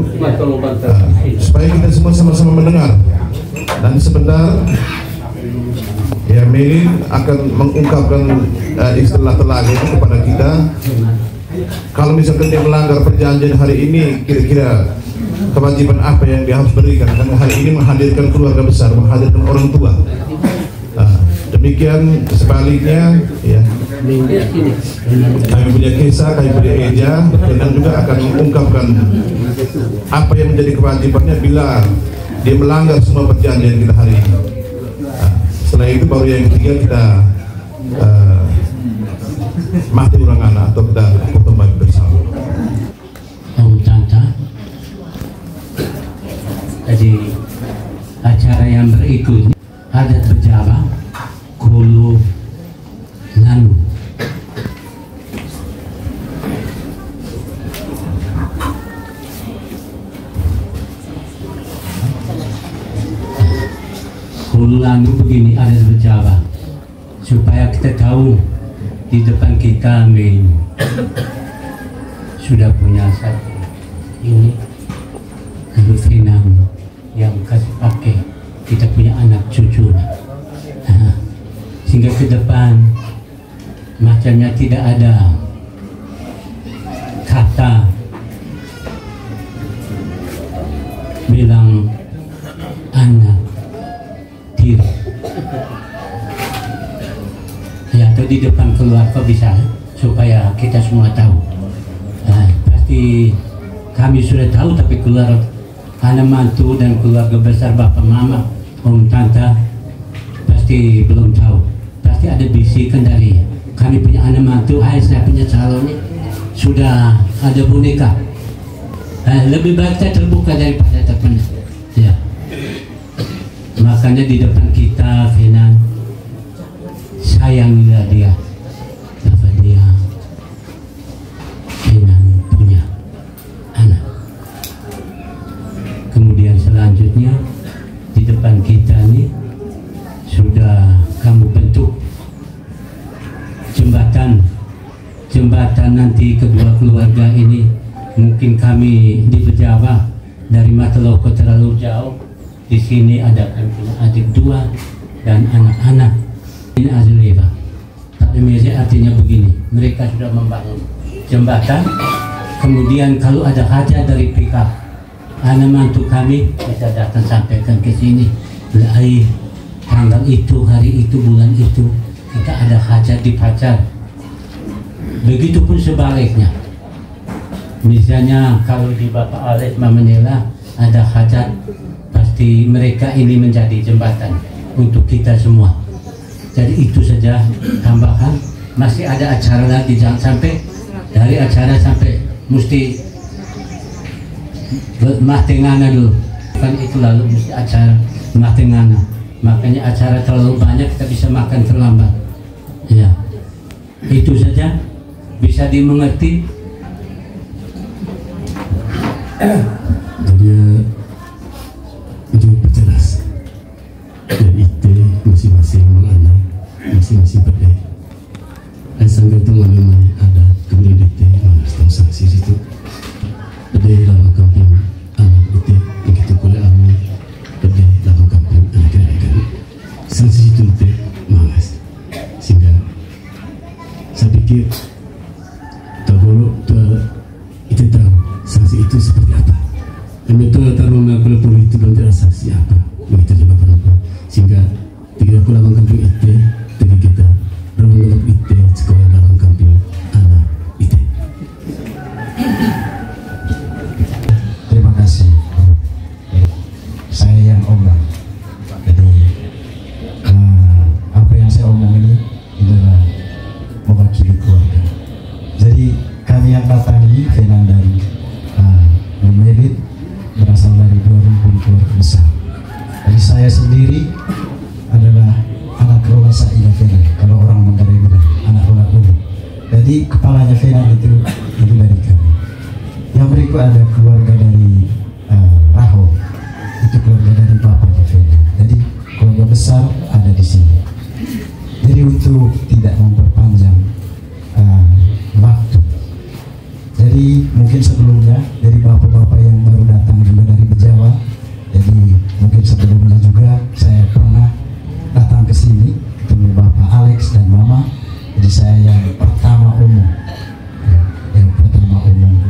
supaya kita semua sama-sama mendengar. Dan sebentar ya Meli akan mengungkapkan istilah Natelage itu kepada kita. Kalau misalkan dia melanggar perjanjian hari ini, kira-kira kewajiban apa yang dia harus berikan? Karena hari ini menghadirkan keluarga besar, menghadirkan orang tua. Demikian sebaliknya ya, kami punya kisah, kami punya Eja, dan juga akan mengungkapkan apa yang menjadi kewajibannya bila dia melanggar semua perjanjian kita hari ini. Setelah itu baru yang ketiga kita mati urang anak atau kita potong bagi bersama. Om Tanta, jadi acara yang berikut adat berjawa Kulu Nganu. Kulu Nganu begini adat berjawa, supaya kita tahu di depan kita sudah punya satu ini lalu Venang yang kasih pakai, kita punya anak cucu. Sehingga ke depan macamnya tidak ada kata bilang anak tiri ya, atau di depan keluarga bisa, supaya kita semua tahu. Pasti kami sudah tahu, tapi keluarga anak mantu dan keluarga besar bapak mama om tante pasti belum tahu. Pasti ada bisikan dari kami punya anak mantu, saya punya calon sudah ada boneka. Lebih baik kita terbuka daripada terpendam ya. Makanya di depan kita Venan, sayangilah dia, bahwa dia Venan punya anak. Kemudian selanjutnya di depan kita nih sudah kamu bentuk jembatan nanti kedua keluarga ini. Mungkin kami di Bejawa dari Mataloko terlalu jauh. Di sini ada kami punya adik dua dan anak-anak. Ini Azuleva. Tapi artinya begini, mereka sudah membangun jembatan. Kemudian kalau ada hajat dari pihak anak mantu kami, kita datang sampaikan ke sini. Tanggal itu, hari itu, bulan itu, kita ada hajat di pacar. Begitupun sebaliknya. Misalnya kalau di Bapak Alif Mamanela ada hajat, pasti mereka ini menjadi jembatan untuk kita semua. Jadi itu saja tambahan. Masih ada acara lagi, jangan sampai dari acara sampai mesti matengana dulu. Kan itu lalu mesti acara matengana. Makanya acara terlalu banyak kita bisa makan terlambat. Ya, itu saja, bisa dimengerti. Jadi itu perjelas dan itu masing-masing anak masing-masing berdaya. Sangga itu mana ada kemudian itu mana sanksi situ berdaya dalam kampung anak itu begitu boleh amu berdaya dalam kampung anak kira-kira sanksi itu mana sehingga saya pikir kalau itu tahu sanksi itu seperti apa. Dan betul taruh pelopor itu belum ada saksi apa begitu juga pelopor, sehingga tidak pulang kampung itu dari kita berulang itu sekolah dalam kampung anak itu. Terima kasih. saya sendiri adalah anak rola Saida Fenan. Kalau orang Manggarai bilang anak rola ulu. Jadi kepalanya Fenan itu dari kami. Yang berikut ada keluarga dari Raho, itu keluarga dari bapaknya Fenan. Jadi keluarga besar ada di sini. Jadi untuk tidak memperpanjang waktu, jadi mungkin sebelumnya dari bapak-bapak yang baru datang juga dari Bejawa, jadi mungkin sebelumnya juga saya pernah datang ke sini ketemu Bapak Alex dan Mama. Jadi saya yang pertama umum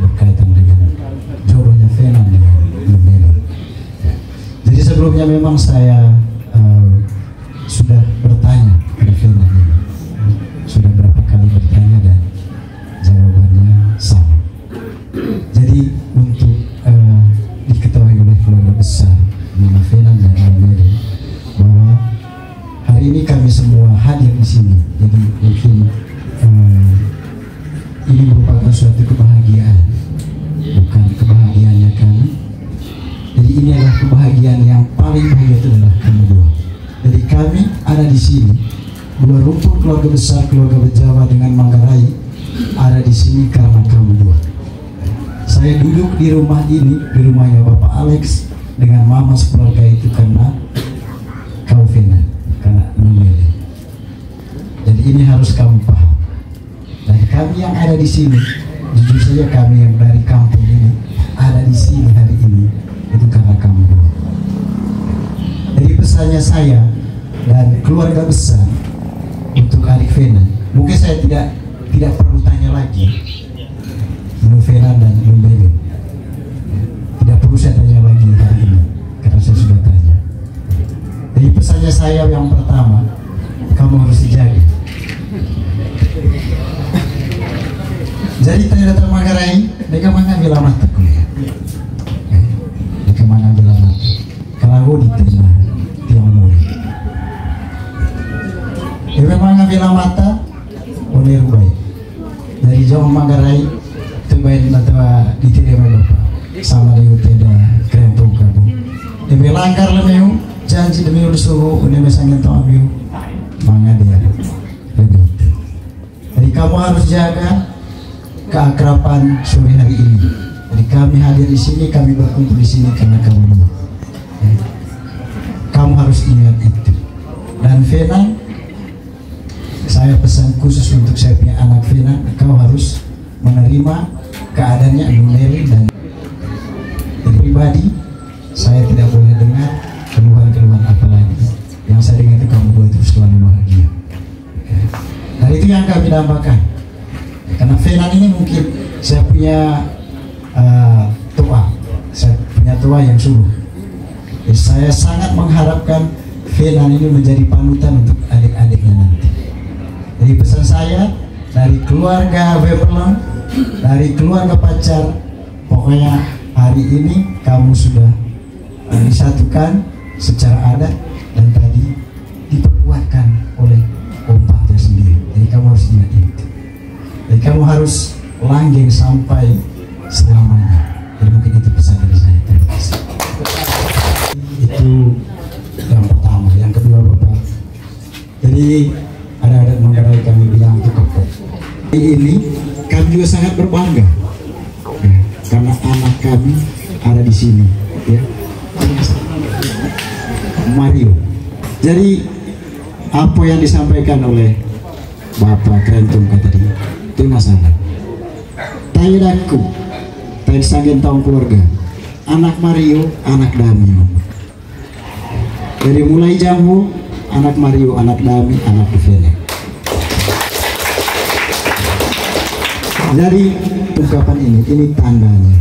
berkaitan dengan jodohnya Fenan dengan Lumeli. Jadi sebelumnya memang saya sudah bertanya pada Fenan ini, sudah berapa kali bertanya dan jawabannya sama. Jadi untuk diketahui oleh keluarga besar Mama Fenan dan Lumeli bahwa hari ini kami semua hadir di sini. Jadi mungkin ini merupakan suatu kebahagiaan, bukan kebahagiaannya kami. Jadi ini adalah kebahagiaan yang paling bahagia itu adalah kami dua. Jadi kami ada di sini, dua rumpun keluarga besar keluarga Bejawa dengan Manggarai ada di sini karena kami dua. Saya duduk di rumah ini, di rumahnya Bapak Alex dengan Mama sekeluarga itu karena kau Fenan, karena Lumeli. Jadi ini harus kamu paham. Dan kami yang ada di sini, jujur saja kami yang dari kampung ini ada di sini hari ini itu karena kamu dua. Jadi pesannya saya dan keluarga besar untuk adik Fenan, mungkin saya tidak perlu tanya lagi Fenan dan Lumeli. Tidak perlu saya tanya lagi hari ini karena saya sudah tanya. Jadi pesannya saya yang pertama, kamu harus dijaga. Jadi tanya datang Manggarai, mereka mengambil mata kuliah. Mereka mengambil mata. Kalau di tengah tiang mulia. Mereka mengambil mata oleh Rubai. Dari jauh Manggarai, terbaik mata diterima Bapak. Sama dengan tidak kerentong kamu. Demi langgar lemeu, janji demi usuhu, demi sangin toamiu, mangga dia lebih. Jadi kamu harus jaga keakraban sore hari ini. Jadi kami hadir di sini, kami berkumpul di sini karena kamu dua. Kamu harus ingat itu. Dan Fenan, saya pesan khusus untuk saya punya anak Fenan, kau harus menerima keadaannya Lumeli dan pribadi. Saya tidak boleh dengar keluhan-keluhan apa lagi. Yang saya dengar itu kamu dua terus selalu bahagia. Dan itu yang kami dambakan. Karena Fenan ini mungkin saya punya tua yang sungguh. Jadi saya sangat mengharapkan Fenan ini menjadi panutan untuk adik-adiknya nanti. Jadi pesan saya dari keluarga Weberlang, dari keluarga pacar, pokoknya hari ini kamu sudah disatukan secara adat dan tadi diperkuatkan oleh kompaknya sendiri. Jadi kamu harus ingat itu. Jadi kamu harus langgeng sampai selamanya. Jadi mungkin itu pesan dari saya. Terima kasih. Itu yang pertama. Yang kedua Bapak, jadi ada adat Manggarai kami bilang itu kepok. Ini kami juga sangat berbangga karena anak kami ada di sini, ya. Mario. Jadi apa yang disampaikan oleh Bapak Krentum tadi itu masalah. Tayadaku, tayad sangen tahun keluarga. Anak Mario, anak Dami. Dari mulai jamu, anak Mario, anak Dami, anak Fenan. Jadi ungkapan ini tandanya.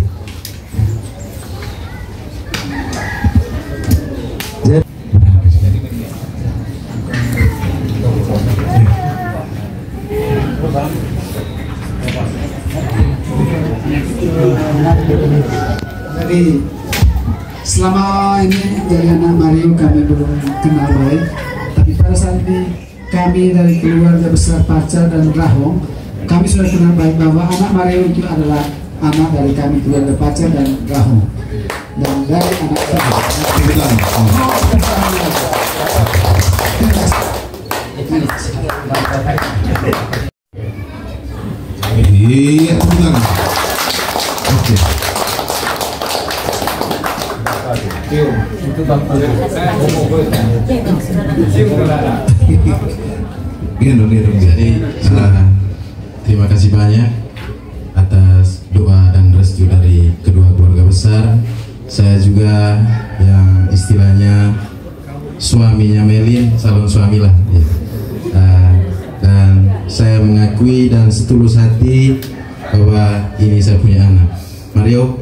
Jadi selama ini dari anak Mario kami belum kenal baik, tapi pada saat ini kami dari keluarga besar Pacar dan Rahong, kami sudah kenal baik bahwa anak Mario itu adalah anak dari kami keluarga Pacar dan Rahong, dan dari anak Itu bapak. Jadi terima kasih banyak atas doa dan restu dari kedua keluarga besar. Saya juga yang istilahnya suaminya Melin, calon suami lah ya. Dan saya mengakui dan setulus hati bahwa ini saya punya anak. Mario,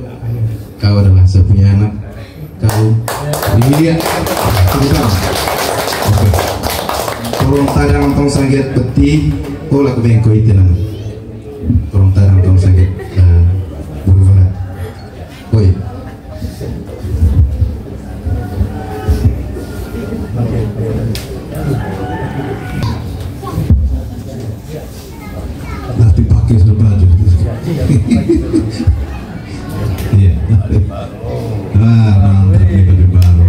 kau adalah saya punya anak. Kau ini dia. Tolong tarang tong sanget peti, pola kebengko itu nama. Tolong tarang tong sanget berulang. Oi. Nanti pakai sudah baju. Iya. Mantap ini baju baru.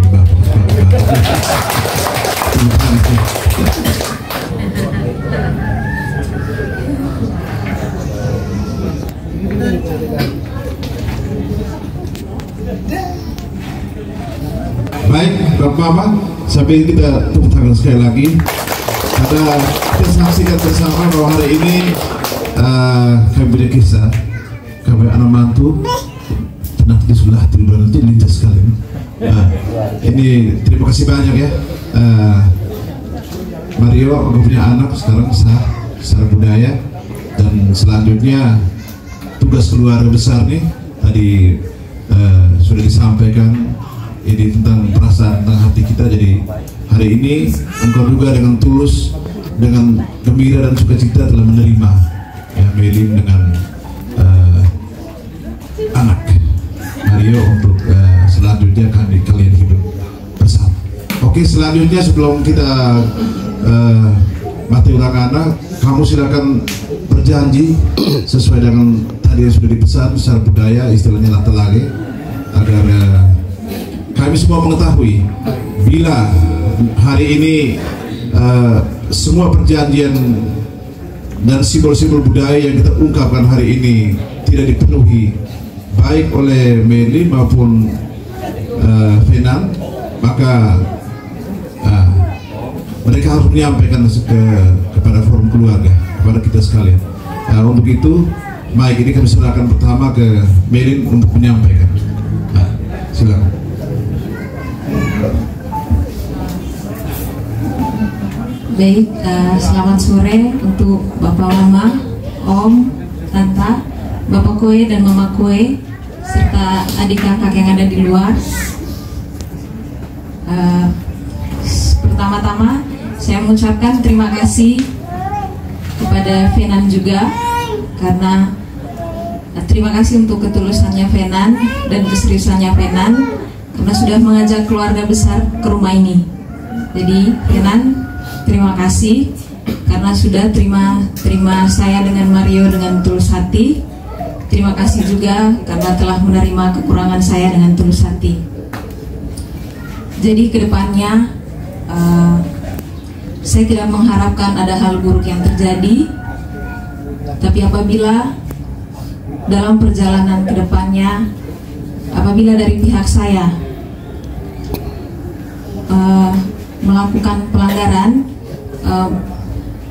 Baik, Bapak-Bapak, sampai kita tepuk tangan sekali lagi. Kita saksikan bersama bahwa hari ini kami punya kisah, kami anak mantu, tenang di sebelah tidur nanti lintas sekali. Ini terima kasih banyak ya, Mario, aku punya anak sekarang sah secara budaya, dan selanjutnya tugas keluarga besar nih tadi sudah disampaikan. Ini tentang perasaan, tentang hati kita. Jadi hari ini engkau juga dengan tulus, dengan gembira dan sukacita telah menerima ya Melin dengan anak Mario untuk selanjutnya kalian hidup bersama. Oke, selanjutnya sebelum kita mati ulang anak, kamu silakan berjanji sesuai dengan tadi yang sudah dipesan secara budaya, istilahnya lata-lage, agar kami semua mengetahui bila hari ini semua perjanjian dan simbol-simbol budaya yang kita ungkapkan hari ini tidak dipenuhi baik oleh Meli maupun Venan, maka mereka harus menyampaikan kepada forum keluarga, kepada kita sekalian. Untuk itu, baik ini kami serahkan pertama ke Melin untuk menyampaikan. Silakan. Baik, selamat sore untuk Bapak Mama, Om, Tante, Bapak Kue dan Mama Kue, serta adik kakak yang ada di luar. Pertama-tama saya mengucapkan terima kasih kepada Venan juga, karena terima kasih untuk ketulusannya Venan dan keseriusannya Venan karena sudah mengajak keluarga besar ke rumah ini. Jadi Venan, terima kasih karena sudah terima saya dengan Mario dengan tulus hati. Terima kasih juga karena telah menerima kekurangan saya dengan tulus hati. Jadi kedepannya saya tidak mengharapkan ada hal buruk yang terjadi, tapi apabila dalam perjalanan kedepannya, apabila dari pihak saya melakukan pelanggaran,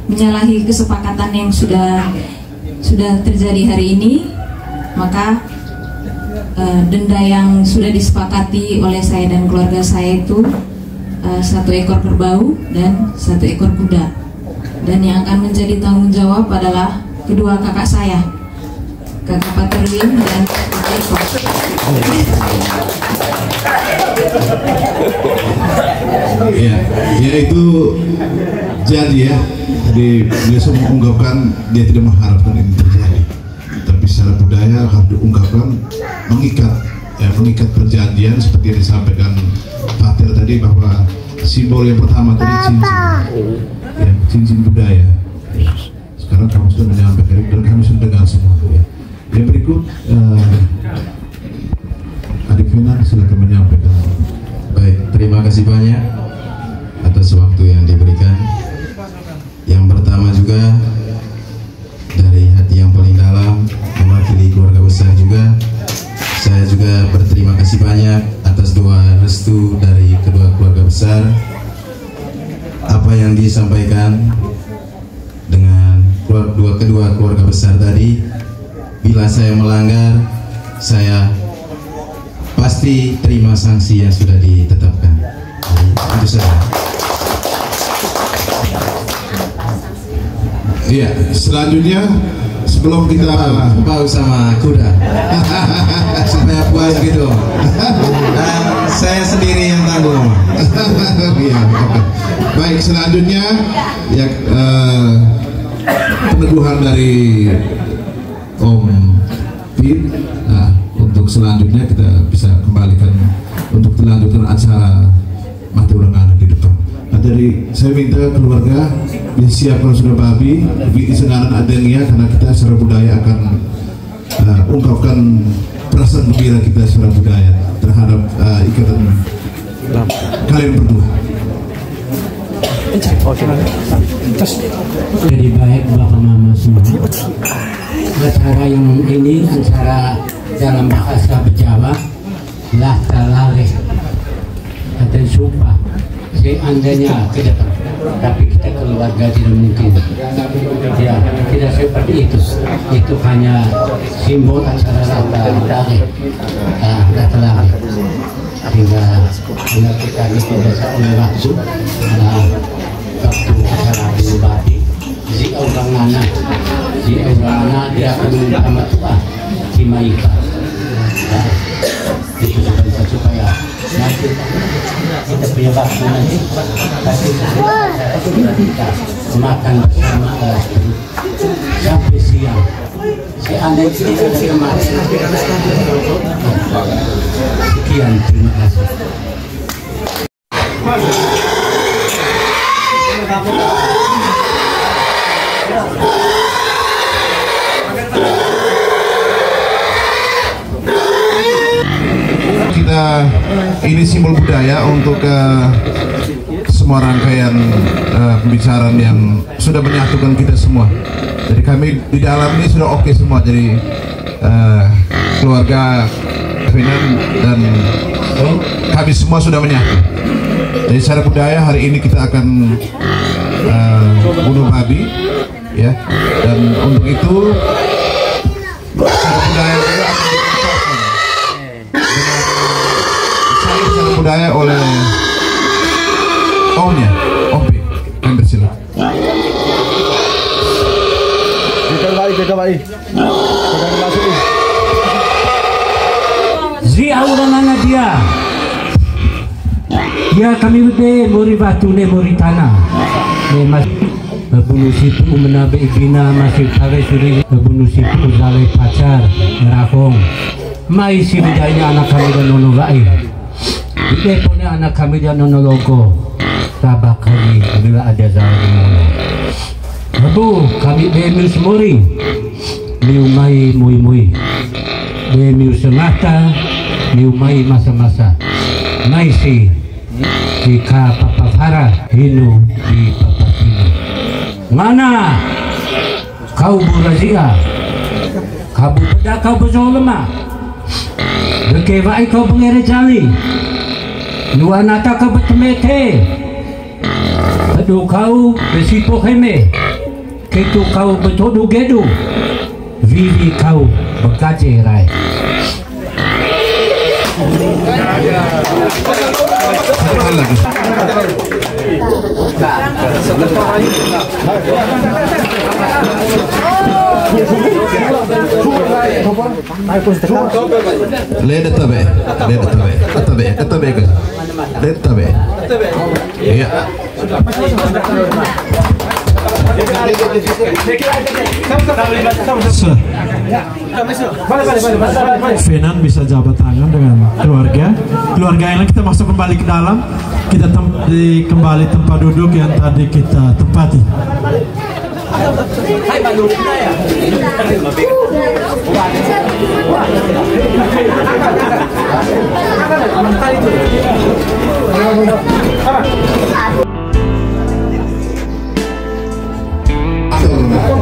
menyalahi kesepakatan yang sudah terjadi hari ini, maka denda yang sudah disepakati oleh saya dan keluarga saya itu 1 ekor kerbau dan 1 ekor kuda, dan yang akan menjadi tanggung jawab adalah kedua kakak saya, kakak Paterwin dan kakak Eko. Ya itu jadi ya. Jadi beliau semua mengungkapkan dia tidak mengharapkan ini terjadi, tapi secara budaya harus diungkapkan, mengikat perjanjian seperti yang disampaikan Pater tadi, bahwa simbol yang pertama tadi cincin budaya. Sekarang kamu sudah menyampaikan dan kami sudah dengar semua. Yang berikut Adik Venan silakan menyampaikan. Baik, terima kasih banyak atas waktu yang diberikan. Yang pertama juga dari hati yang paling dalam, mewakili keluarga besar juga, saya juga berterima kasih banyak atas atas doa restu dari kedua keluarga besar. Apa yang disampaikan dengan kedua keluarga besar tadi, bila saya melanggar, saya pasti terima sanksi yang sudah ditetapkan. Itu saja. Iya, selanjutnya sebelum kita bau sama kuda supaya puas gitu. Dan saya sendiri yang tanggung. Iya, baik, selanjutnya ya peneguhan dari Om Pin. Nah, untuk selanjutnya kita bisa kembalikan untuk melanjutkan acara mati ulang anak di depan. Nah, dari saya minta keluarga disiapkan sudah babi di sengaran adanya, karena kita secara budaya akan ungkapkan perasaan gembira kita secara budaya terhadap ikatan kalian berdua. Jadi baik Bapak Mama semua. Acara yang ini acara dalam bahasa Jawa lah talale atau sumpah seandainya ke depan, tapi kita keluarga tidak mungkin ya, tidak seperti itu hanya simbol acara talale sehingga kita ini tidak sampai waktu waktu acara bupati si orang anak dia akan minta tua si Maika itu supaya nanti kita punya waktu nanti kita makan bersama sampai siang. Seandainya kita ada kemarin. Sekian, terima kasih. Kita ini simbol budaya untuk semua rangkaian pembicaraan yang sudah menyatukan kita semua. Jadi kami di dalam ini sudah oke semua. Jadi keluarga Finan dan kami semua sudah menyatu. Jadi secara budaya hari ini kita akan bunuh babi, ya. Dan untuk itu secara budaya juga akan secara budaya oleh Omnya, Om P. Kami bersilakan. Zia uranana dia kami udah muri batu ne muri tanah ne mas bunuh sipu menabe ibina masih kare suri bunuh sipu zalai pacar merakong mai si bidanya anak kami dan nono gai ide punya anak kami dan nono logo tabak kali bila ada zalai mono abu kami bemiu semuri miu mai mui bemiu semata miu mai masa-masa mai si jika Papa Farah hinu di Papa Tino mana kau burazia kau beda kau besok lemah berkewai kau pengere jali luar nata kau bertemete aduh kau bersipo heme ketu kau bertodu gedu vivi kau berkace rai Leda tabe. Iya. Finan bisa jabat tangan dengan keluarga yang kita masuk kembali ke dalam, kita kembali tempat duduk yang tadi kita tempati.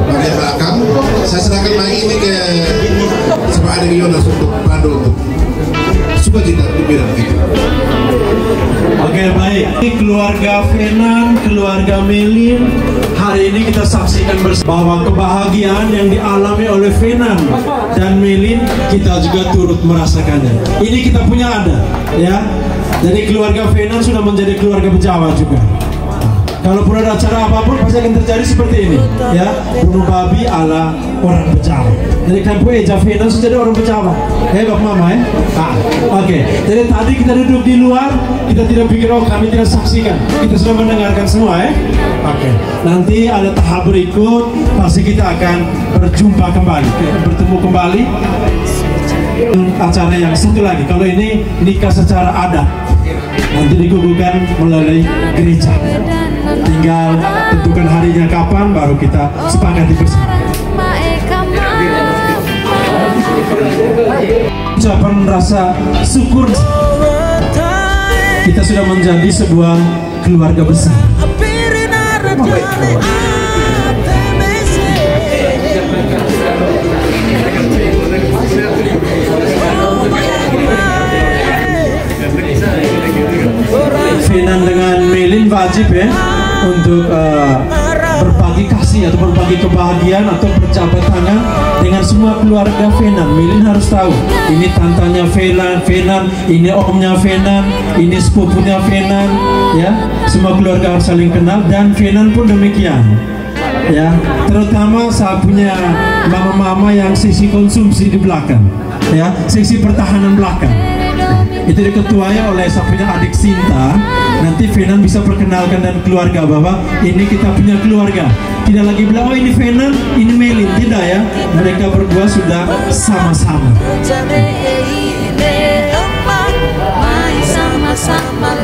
Bagian belakang, saya serahkan lagi ini ke Pak Adi Yonas untuk pandu untuk sukacita di bidang itu. Baik, ini keluarga Fenan, keluarga Melin. Hari ini kita saksikan bersama bahwa kebahagiaan yang dialami oleh Fenan dan Melin kita juga turut merasakannya. Ini kita punya ada, ya. Jadi keluarga Fenan sudah menjadi keluarga Bejawa juga. Kalaupun ada acara apapun pasti akan terjadi seperti ini, ya, bunuh babi ala orang Bejawa. Jadi kampung Eja Fenan sudah jadi orang Bejawa. Bapak Mama ya. Oke. Jadi tadi kita duduk di luar, kita tidak pikir oh kami tidak saksikan, kita sudah mendengarkan semua ya. Oke. Nanti ada tahap berikut, pasti kita akan berjumpa kembali, bertemu kembali. Acara yang satu lagi, kalau ini nikah secara adat, nanti dikukuhkan melalui gereja. Tinggal tentukan harinya kapan, baru kita sepakati bersama. Ucapan rasa syukur kita sudah menjadi sebuah keluarga besar. Fenan dengan Melin wajib ya untuk berbagi kasih atau berbagi kebahagiaan atau berjabat tangan dengan semua keluarga Fenan. Melin harus tahu ini tantanya Fenan, ini omnya Fenan, ini sepupunya Fenan, ya. Semua keluarga harus saling kenal dan Fenan pun demikian. Ya, terutama saya punya mama-mama yang sisi konsumsi di belakang, ya, sisi pertahanan belakang. Itu diketuai oleh saya punya adik Sinta. Nanti Fenan bisa perkenalkan dan keluarga bahwa ini kita punya keluarga. Tidak lagi bilang oh ini Fenan, ini Melin, tidak ya. Mereka berdua sudah sama-sama.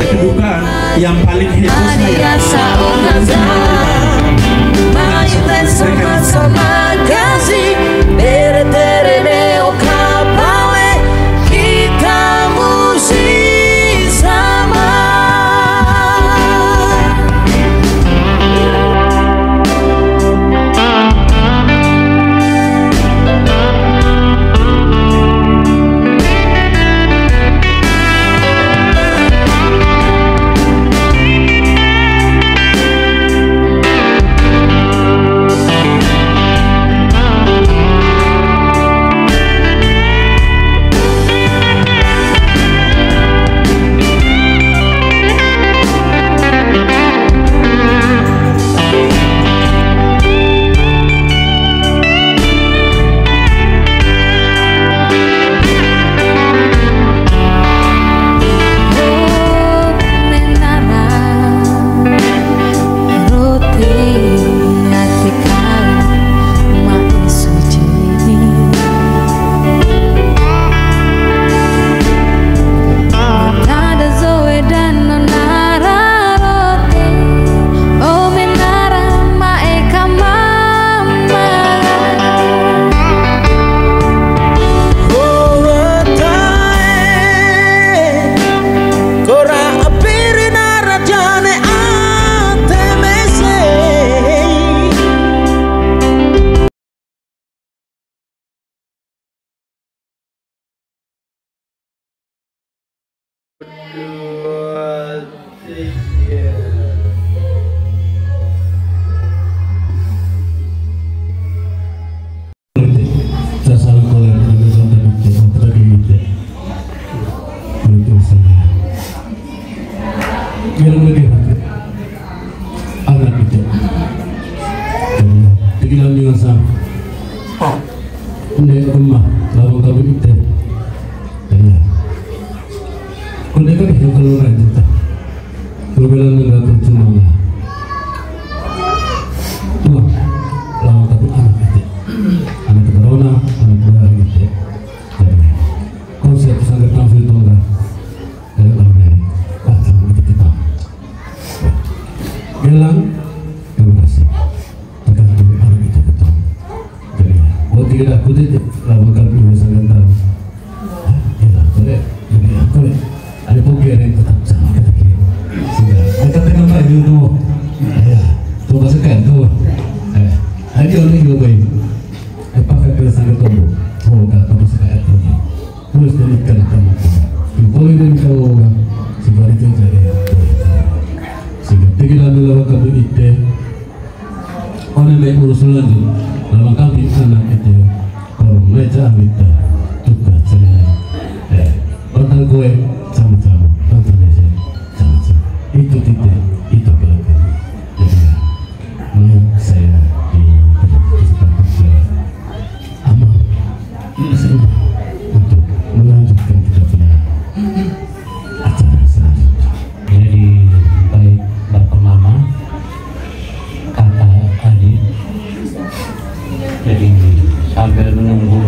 Kedukaan yang paling heboh ada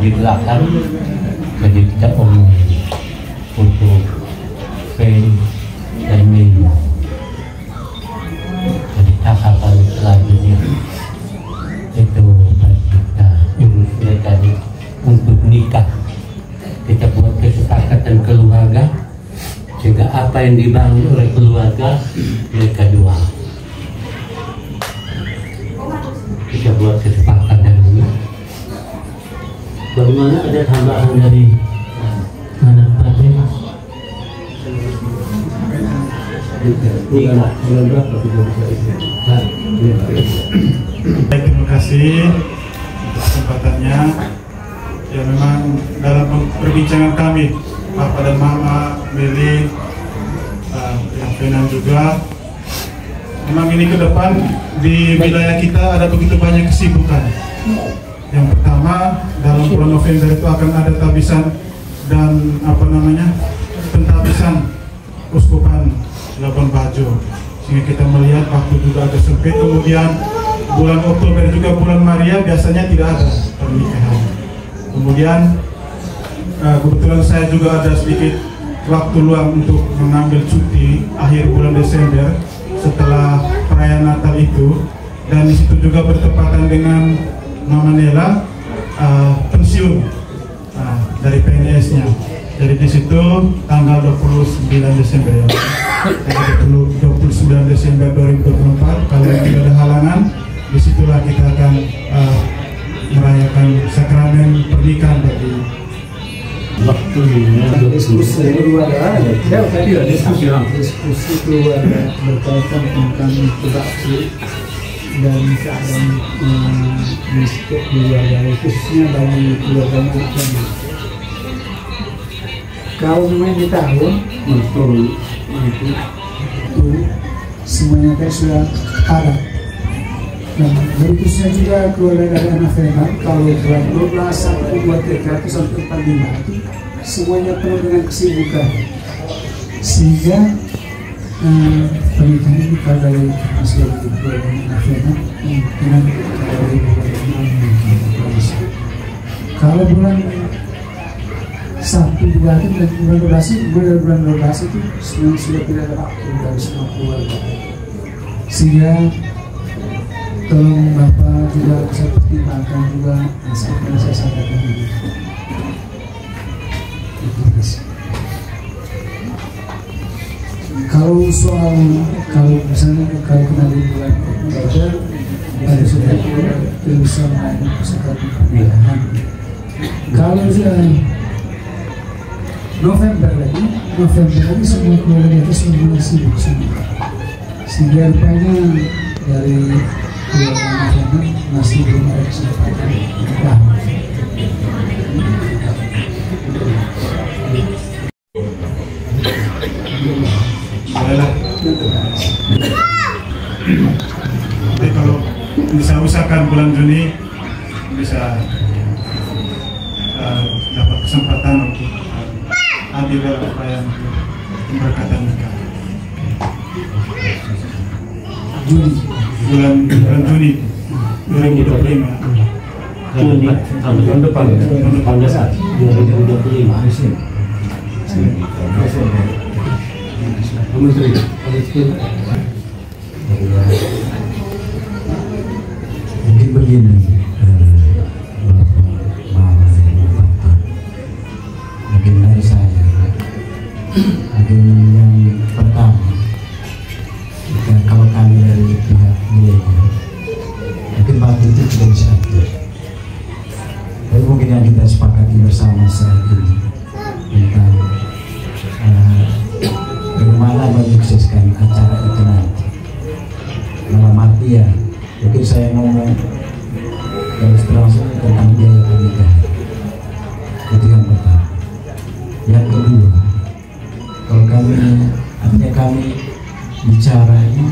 di belakang, jadi kita omong untuk Fen dan Mei. Jadi tahapan selanjutnya itu kita tadi untuk nikah, kita buat kesepakatan keluarga sehingga apa yang dibangun oleh keluarga mereka dua. Kita buat kesepakatan ini. Bagaimana ada tambahan dari anak tadi? Terima kasih kesempatannya. Ya memang dalam perbincangan kami Papa dan Mama, Meli, yang Fenan juga, memang ini ke depan di wilayah kita ada begitu banyak kesibukan. Yang pertama, dalam bulan November itu akan ada tabisan dan pentabisan Uskupan Labuan Bajo, sehingga kita melihat waktu juga agak sempit. Kemudian bulan Oktober juga bulan Maria biasanya tidak ada pernikahan. Kemudian kebetulan saya juga ada sedikit waktu luang untuk mengambil cuti akhir bulan Desember setelah perayaan Natal itu, dan disitu juga bertepatan dengan Mama Nela pensiun dari PNS-nya. Jadi di situ tanggal 29 Desember ya. 29 Desember 2024 kalau tidak ada halangan, disitulah kita akan merayakan sakramen pernikahan bagi waktunya. Diskusi keluarga, diskusi keluarga berkaitan tentang interaksi dan keadaan di setiap keluarga, khususnya bagi keluarga Muslim. Kalau memang di tahun itu semuanya kan sudah ada. Nah, berikutnya juga keluarga dari anak Fenan, kalau bulan 12 sampai 23 sampai 45 itu semuanya penuh dengan kesibukan, sehingga pernikahan ini pada masih di keluarga anak Fenan dengan kalau bulan 1, 2 dan bulan 12 itu sebenarnya sudah tidak ada waktu dari semua keluarga, sehingga tolong Bapak juga bisa pertimbangkan juga apa yang saya sampaikan ini. Kalau misalnya kena di bulan Oktober ada sudah bisa mengenai kesempatan pernikahan. Kalau sudah November lagi semua keluarga itu semua sibuk semua, sehingga rupanya dari keluarga masih belum ada kesempatan. Jadi kalau bisa usahakan bulan Juni bisa dapat kesempatan untuk ambil upaya untuk pemberkatan nikah. Bulan Juni 2025. Tahun depan pada saat 2025. Menteri. Mungkin begini, mungkin dari saya, mungkin yang pertama, kalau kami dari pihak beliau, mungkin batu itu tidak bisa aktif. Tapi mungkin yang kita sepakati bersama saat ini tentang bagaimana menyukseskan acara itu nanti. Dalam arti ya, mungkin saya ngomong terus langsung tentang biaya pernikahan. Itu yang pertama. Yang kedua, kalau kami bicara ini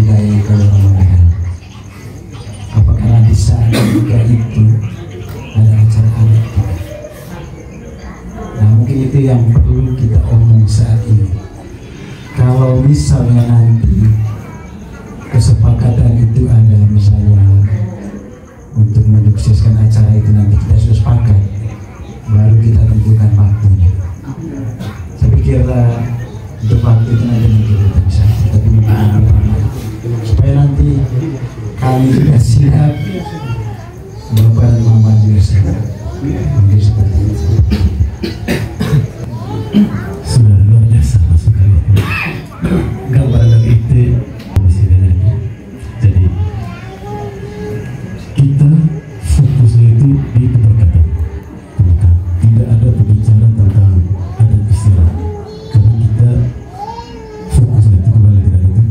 biaya kalau pernikahan. Apakah nanti saat nikah itu ada acara adat? Nah, mungkin itu yang perlu kita omong saat ini. Kalau misalnya nanti kesepakatan itu ada misalnya untuk menyukseskan acara itu nanti kita sudah sepakat, kami juga siap Bapak dan Mama juga siap. Mungkin seperti itu. Sudah luar biasa sekali. Gambaran dari itu masih ada. Jadi kita fokusnya itu di keberkatan. Tidak ada pembicaraan tentang adat istiadat. Karena kita fokusnya itu kembali dari itu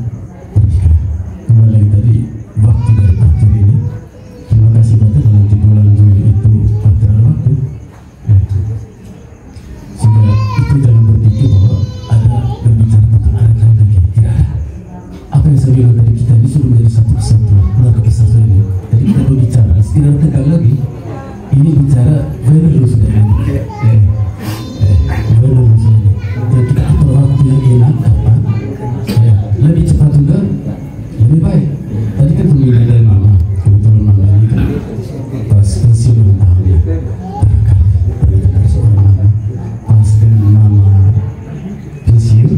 pernikahan. Kembali tadi waktu dari takdir ini. Terima kasih banyak nanti bulan Juli itu takdir ada waktu. Sehingga itu jangan berpikir bahwa ada berbicara tentang adat lain lagi. Tidak ada. Apa yang saya bilang tadi, kita disuruh menjadi satu kesatuan melalui kesatuan ini. Jadi kita berbicara, tidak tegang lagi. Ini bicara value sudah ini. Value sudah. Jadi kita atur waktu yang enak kapan? Lebih cepat juga, lebih baik. Tadi kan pemilihan dari Mama, kebetulan Mama ini kan pas pensiun tahunnya. Barangkali dari seorang Mama, pas dengan Mama pensiun,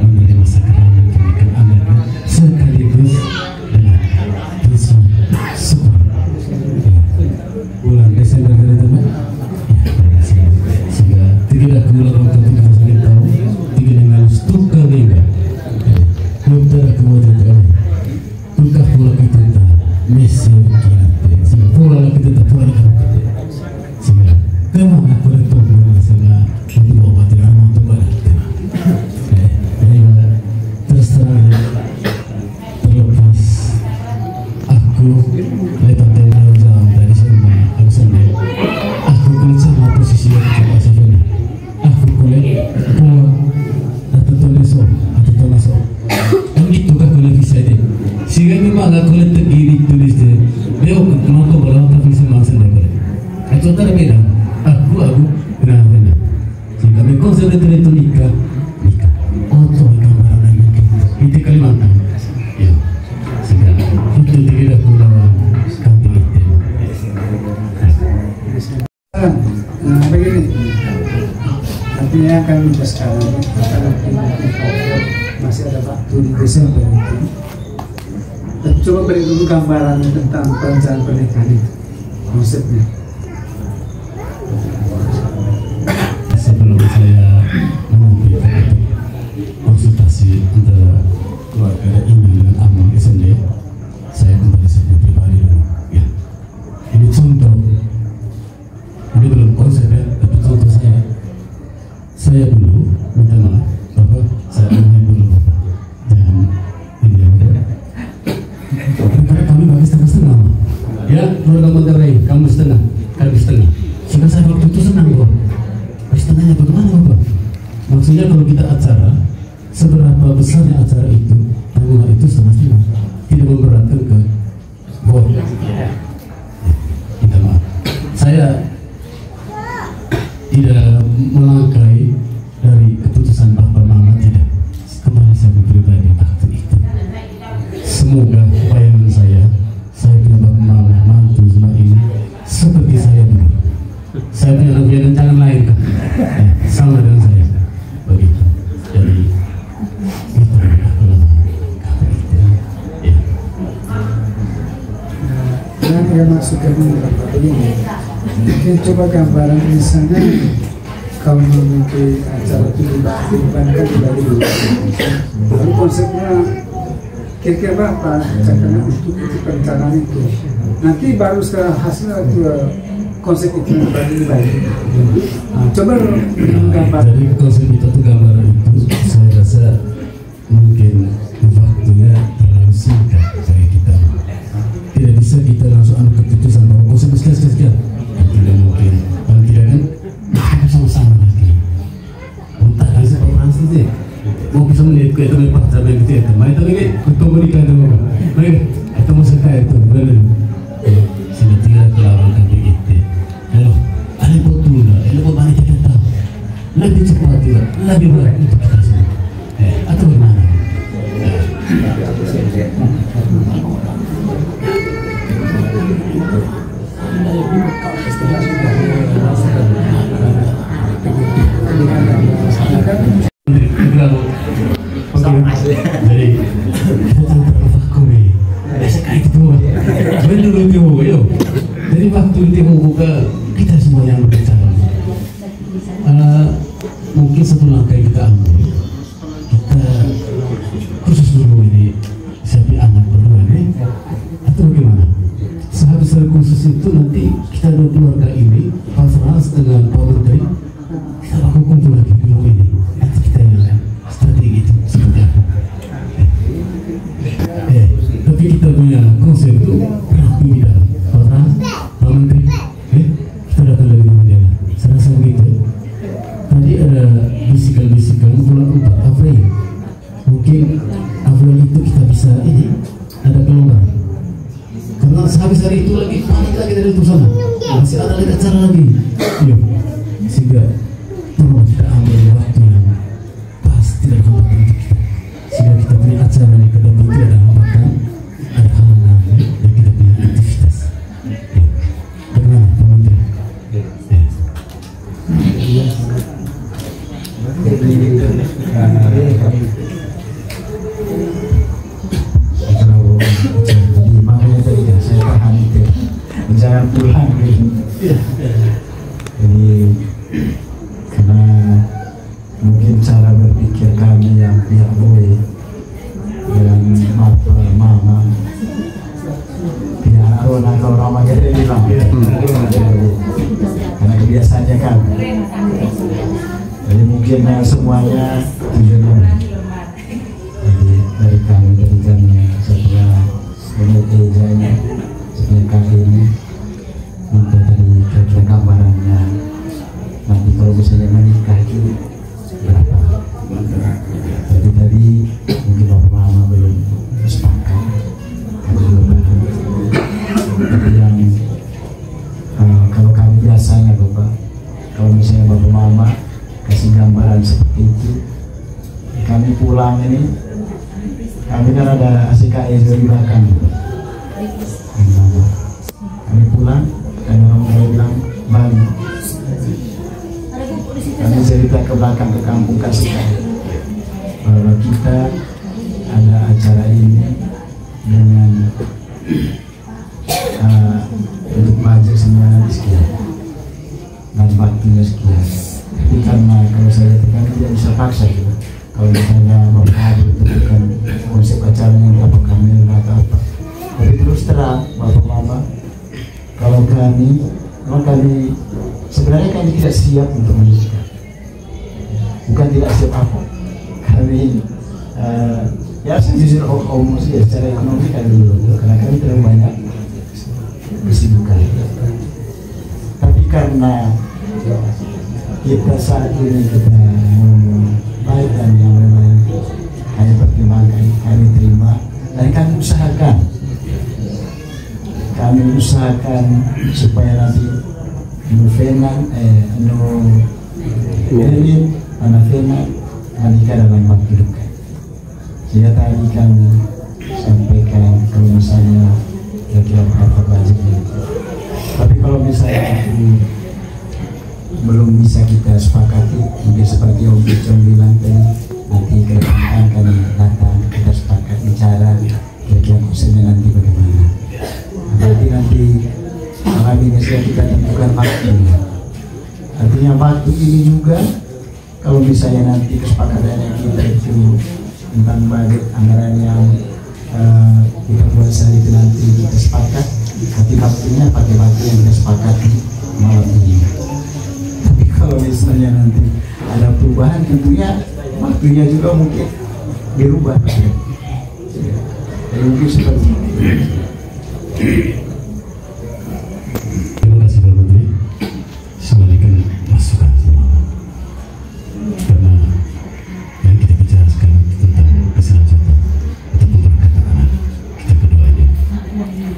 memilih masa keramat pernikahan anaknya sekaligus dengan pensiun syukur. Bulan Desember kali itu, sehingga tidak keluar waktu kita saling tahu, tidak dengan stuka lingga, utara kemudian kali, tukar pola kita mesir kita, sehingga pola kita pola kita, sehingga kemana kolektor pola sehingga untuk bawa tidak mau untuk barat, terus terang terlepas aku lepas dari jauh dari semua aku sendiri aku kulit sama posisi yang coba sini aku kulit pulang atau toleso yang itu kan kulit bisa deh sehingga memang aku kulit tergiri tulis deh dia mau kau bawa tapi semua sendiri itu tak beda aku kenapa sehingga mereka sudah terlihat nikah untuk gambaran lagi itu Kalimantan ya sehingga itu tidak pulau kampung itu. Begini, artinya kan sekarang masih ada waktu di Desember itu. Dan coba beri dulu gambaran tentang perencanaan pernikahan itu, konsepnya. Sebelum saya menyampaikan konsultasi antara keluarga dan Iman dengan Amang SND, saya kembali sebagai pribadi dulu. Ya, ini contoh. Ini belum konsep ya, tapi contoh saya. Saya dulu minta maaf, Bapak, saya mulai dulu Bapak. Jangan ini ya Bapak. Karena kami bagi setengah-setengah. Ya, keluarga Monterey, kamu setengah, kami setengah. Sehingga saya waktu itu senang Bapak. Setengahnya bagaimana Bapak? Maksudnya kalau kita acara, seberapa besarnya acara itu, tanggungan itu setengah-setengah, tidak memberatkan ke bawah. Minta maaf. Saya tidak melangkai dari keputusan Bapak Mama, tidak. Kembali saya pribadi waktu itu. Semoga bayangan saya punya Bapak Mama mantu semua ini seperti saya dulu. Saya punya anak jangan lain kan, sama dengan saya begitu. Jadi itu yang masukkan begini. Mungkin coba gambaran misalnya kalau memiliki acara itu dibankan dari dulu. Lalu konsepnya kira-kira apa? Caranya untuk itu perencanaan itu. Nanti baru setelah hasil itu konsep itu dibagi lagi. Coba gambar. Jadi konsep itu gambaran itu saya rasa mungkin waktunya terlalu singkat bagi kita. Tidak bisa kita langsung ambil keputusan bahwa konsep sekian. Tidak mungkin. Kalau tidak kan kita sama-sama lagi. Entah kan saya Francis deh. Mau bisa melihat ke itu lepas sampai gitu ya. Mari tadi ni untuk berikan tu. Mari kita mau sekali itu benar. Sudah tidak kelawan begitu. Hello, ada betul dah. Hello, balik kita tahu. Lebih cepat juga, lebih berat untuk kita semua. Atau bagaimana? Jadi kita tahu apa kau ni. Saya kait tu. mungkin Avalon itu kita bisa ini ada keluar karena sehabis hari itu lagi panik lagi dari itu sana, masih ada lagi acara lagi, iya. Sehingga tolong kita ambil waktu yang pas, tidak hambatan untuk kita, sehingga kita punya acara yang ke depan tidak ada hambatan, ada halangan dan kita punya aktivitas. Bagaimana Pak Menteri? Jangan pulang gitu. Jadi karena mungkin cara berpikir kami yang pihak boy dan mama pihak Arona kalau mama gede bilang karena kebiasaannya kan. Jadi mungkin semuanya tujuannya. Jadi dari kami setelah menetapkannya kali ini minta dari kira-kira gambarannya nanti kalau misalnya menikah itu berapa. Jadi tadi mungkin bapak mama belum sepakat, tapi yang kalau kami biasanya bapak, kalau misalnya bapak mama kasih gambaran seperti itu, kami pulang ini kami kan ada ACKS di belakang. Kami pulang, dan orang tua bilang Bali. Kami cerita ke belakang ke kampung Kasihkan bahwa kita ada acara ini dengan untuk budget semua nanti sekian dan waktunya sekian. Tapi karena kalau saya tekan tidak bisa paksa juga. Kalau misalnya bapak tentukan konsep acaranya apa kami atau apa. Tapi terus terang bapak mama, kalau kami sebenarnya kami tidak siap untuk menikah. Bukan tidak siap apa. Kami ya sejujur om sih secara ekonomi kan dulu karena kami terlalu banyak kesibukan. Tapi karena kita saat ini kita baik dan yang lain kami pertimbangkan, kami terima dan kami usahakan supaya nanti Fenan Melin anak Fenan menikah dalam waktu dekat. Sehingga tadi kami sampaikan kalau misalnya kira-kira berapa budgetnya. Tapi kalau misalnya belum bisa kita sepakati, mungkin seperti Om Bicong bilang tadi, nanti ke depan kami datang kita sepakat bicara kira-kira konsepnya nanti bagaimana. Berarti nanti malam ini sudah kita tentukan waktunya. Artinya waktu ini juga kalau misalnya nanti kesepakatannya kita itu tentang budget anggaran yang kita buat saat itu nanti kita sepakat, tapi waktunya pakai waktu yang kita sepakati malam ini. Tapi kalau misalnya nanti ada perubahan tentunya waktunya juga mungkin dirubah. Jadi mungkin seperti itu. Terima kasih Pak Menteri. Sampaikan masukan semua. Karena yang kita bicara sekarang tentang keselamatan atau pemberkatan anak kita keduanya.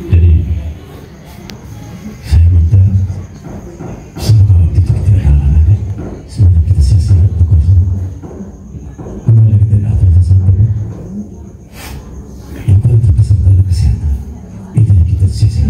Jadi saya minta semoga waktu itu kita halangan ya. Semoga kita sia-sia bukan semua. Kembali kita atas sampai yang paling terbesar adalah kesehatan. Itu yang kita sia-sia.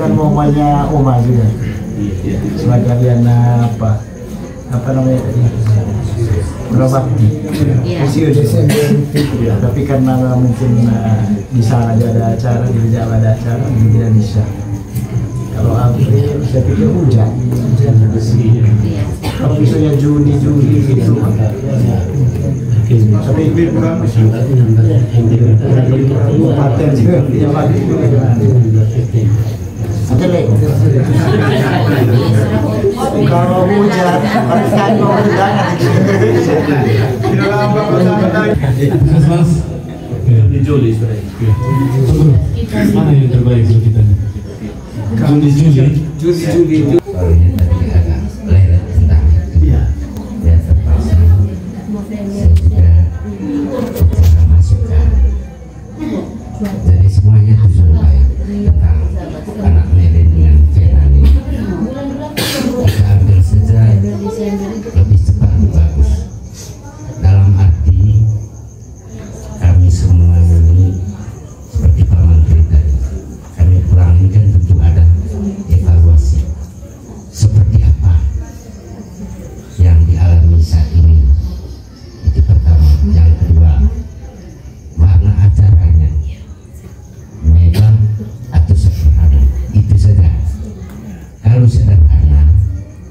kan momennya Oma juga sebagai apa namanya berbakti Desember tapi karena mungkin di sana aja ada acara, di Jawa ada acara, jadi tidak bisa. Kalau April saya pikir hujan kalau misalnya Juni gitu tapi kurang paten juga dia lagi kalau hujan kan Mas di Juli mana yang terbaik untuk kita? Juli. Soalnya tadi agak leret tentang ya terpaksa saya juga bicara masukan. Jadi semuanya tujuan baik tentang anak Melin dengan Vena ini. Kita ambil saja lebih cepat lebih bagus. Dalam arti kami semua ini seperti Pak Menteri tadi, kami pulang ini kan tentu ada evaluasi seperti apa yang dialami saat ini. Itu pertama. Yang kedua, warna acaranya mewah atau sederhana, itu saja. Kalau sederhana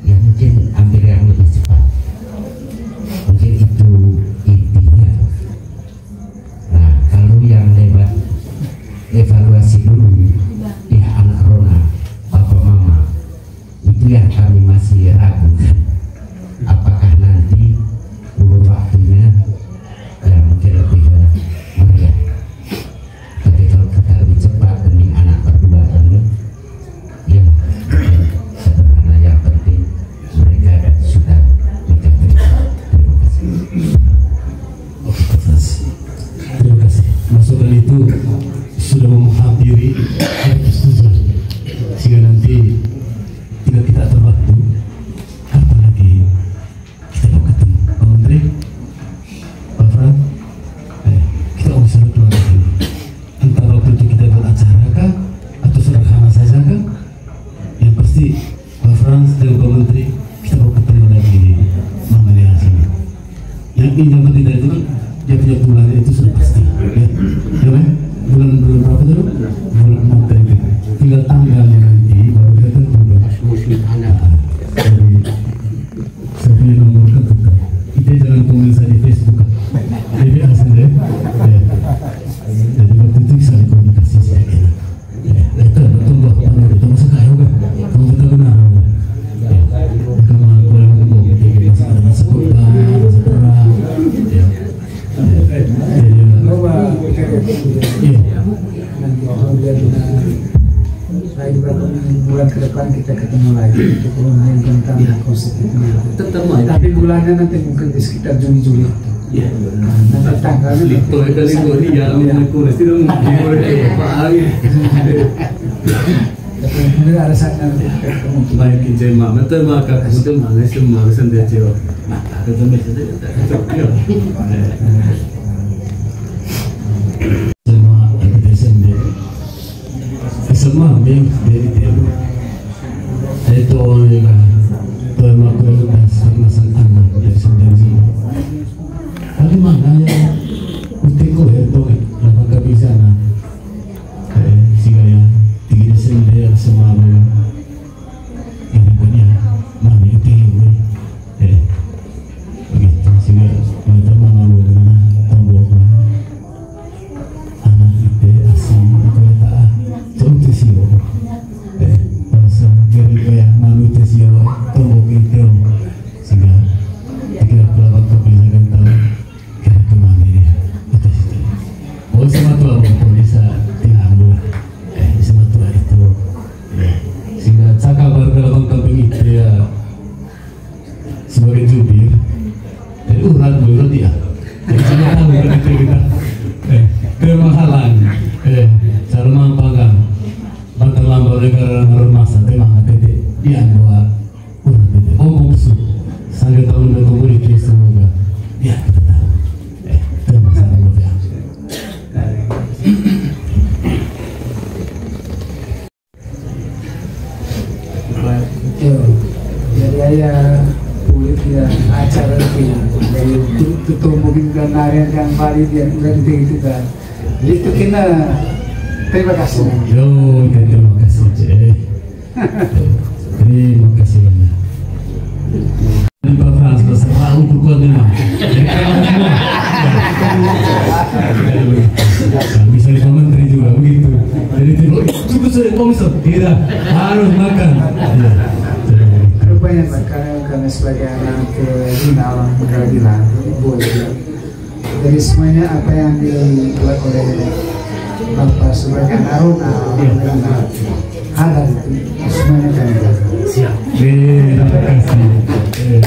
ya mungkin ambil yang lebih cepat, mungkin itu intinya. Nah kalau yang lewat evaluasi dulu pihak anak Rona, Bapak Mama, itu yang kami masih ragukan apakah nanti ulur waktunya ya mungkin lebih meriah. Tapi kalau kita lebih cepat demi anak berdua ini ya sederhana, yang penting mereka sudah mencapai. Terima kasih. Masukan itu sudah menghampiri persetujuan sehingga nanti tidak kita atur waktu, apalagi kita mau ketemu Pak Menteri, Pak Fran, kita bisa keluar dulu. Entah waktu itu kita buat acara kah atau sederhana saja kah, yang pasti Pak Frans dan Pak Menteri kita mau ketemu lagi di Mamanya sini. Yang penting dari itu dia punya bulan itu sudah pasti ya kan? Bulan berapa dulu? Bulan 6 tadi itu. Tinggal tanggalnya nanti baru kita tentu dong. Jadi saya punya nomor kan bukan. Kita jangan komen saya di Facebook kan. Jadi asal deh. Jadi waktu itu bisa komunikasi saya kira. Itu tunggu apa dulu? Tunggu sekarang kan? Tunggu kita benar. Kalau aku yang ngomong gitu masa kota, masa perang. Nanti beberapa bulan ke depan kita ketemu lagi untuk ngomongin tentang konsep itu. Tapi bulannya nanti mungkin di sekitar Juni-Juli. Nanti tanggalnya kemudian ada saatnya baik jemaah betul maka kemudian Malaysia mengharuskan dia jawab. Nah, ketemu saja. Semua ambil dari temu. Itu orang yang termaklum masang anak dari semua. Tapi mana ya? Utiko ya tu, dapat kebiasaan. Sehingga ya 3 Desember semua orang yang punya mana itu begitu sehingga kita mahu dengan tombol anak kita asing atau tak contoh siapa bahasa jadi kayak manusia siapa tombol kita sehingga kita pelawat kebiasaan tahu kira kemana dia itu situ. Oh sama tua pun bisa diambil sama tua itu sehingga cakap dalam kampung itu ya sebagai jubir dari urat dia jadi saya tahu itu kita kemahalan cara mampangkan bantal lambau negara rumah sampai mana tadi dia buat urat itu omong su sampai tahun dan kemudian semoga ya kita tahu itu masalah ya. tuh mungkin dan area yang valid yang udah itu kan. Itu kena terima kasih. Yo, terima kasih Cek. Terima kasih banyak. Di Pak Frans berserah ukur memang. Bisa Pak Menteri juga begitu. Jadi cukup saya komisar tidak harus makan. Rupanya karena sebagai anak Dina orang pengadilan boleh. Dari semuanya apa yang dibuat oleh Bapak sebagai Aruna halal itu semuanya kami jaga. Siap. Terima kasih.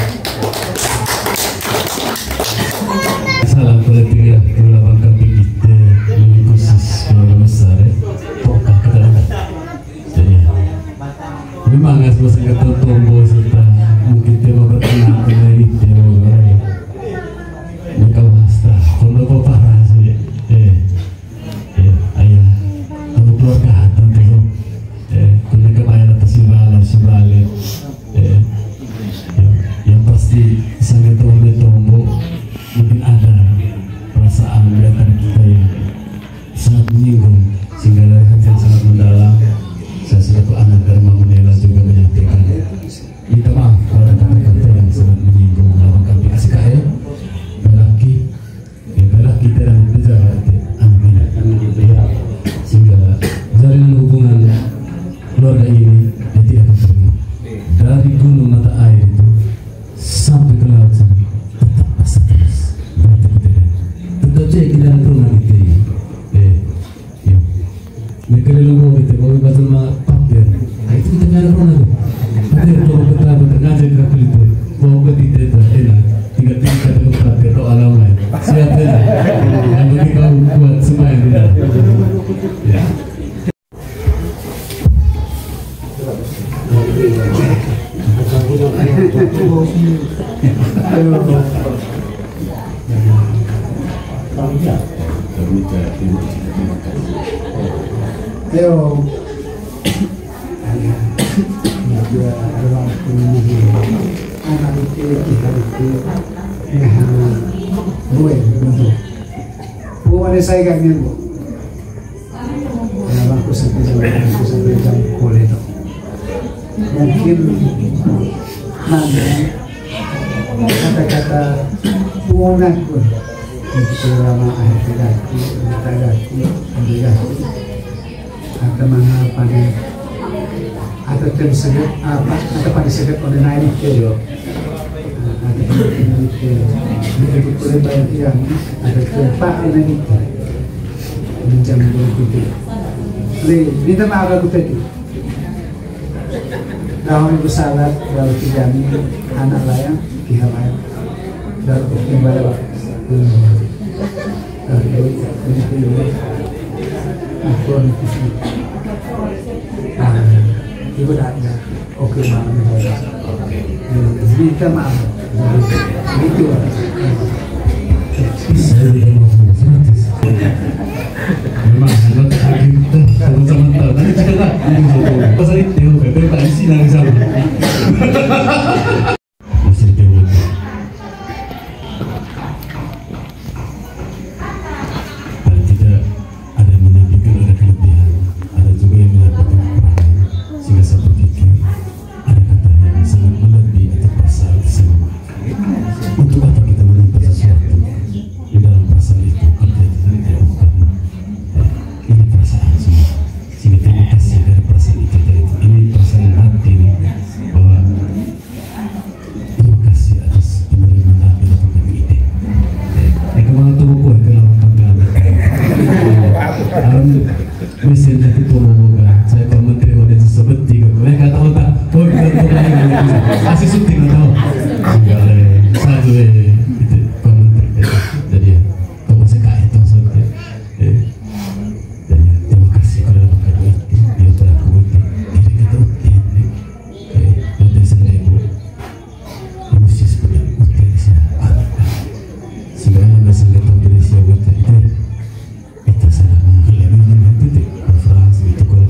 Salam politik ya, ulama kami kita khusus keluarga besar ya, pokok kita. Jadi memang nggak sebesar kata tombo serta mungkin tema berkenaan dengan itu mereka basta, kalau kau parah sih, ayah, kamu keluarga tentu, kalau kebayang atas simbalik, yang pasti sangat tombo mungkin ada perasaan di antara kita yang sangat menyinggung sehingga dari hati yang sangat mendalam saya selaku anak dari Mama Nela juga menyampaikan minta maaf kepada kata-kata yang sangat menyinggung dalam kami kasih kaya belaki kita dan berjalan anak ini ya, sehingga jalinan hubungan keluarga ini tidak akan terlalu dari gunung mata air itu sampai ke laut sana tetap masa terus tetap cek kita dalam rumah kita ya mereka lelunggu kita kalau baca sama papir itu kita nyala rumah itu papir kalau kita ngajak ke kita bawa ke kita itu enak tinggal kata ke papir doa alamai siap enak yang bagi kau buat semua yang tidak ya. Yo, juga orang anak itu kita itu gue bentuk. Bukan saya kan nih bu. Kalau aku sampai jam kuliah itu, mungkin nanti kata-kata pungan pun itu lama akhir tegaki, atau mana panen atau tersebut apa atau pada sebut oleh naik ke itu boleh bayar yang ada tempat naik menjam begitu. Minta maaf aku tadi. Dahulu bersalat dalam kijami anak layang kihamaya dalam kembali ibu ada oke banget minta maaf itu memang sangat kita sama-sama tahu tadi cerita pasal itu kita tak isi lagi sama masih jauh dan tidak ada yang menyampaikan ada kelebihan ada juga yang menyampaikan kekurangan sehingga saya berpikir ada kata yang sangat melebihi atau pasal tersebut untuk apa kita menimpa sesuatu di dalam pasal itu kerja tidak karena ini perasaan semua sehingga terima kasih dari perasaan itu tadi ini perasaan hati ini bahwa terima kasih atas penerimaan hati dalam kami ini kemana tubuh pun kenal kami alam mesin dari pemoga saya Pak Menteri wadah seperti mereka tahu tak oh kita tahu kasih syuting atau segala satu itu Pak Menteri jadi ya kamu sekali itu seperti jadi terima kasih kepada Bapak Ibu yang telah kubuti diri kita utin dan dari sendiri ibu manusia seperti utin siapa sehingga anda sangat tahu diri siapa utin itu salah menghilangkan itu Pak Frans itu kalau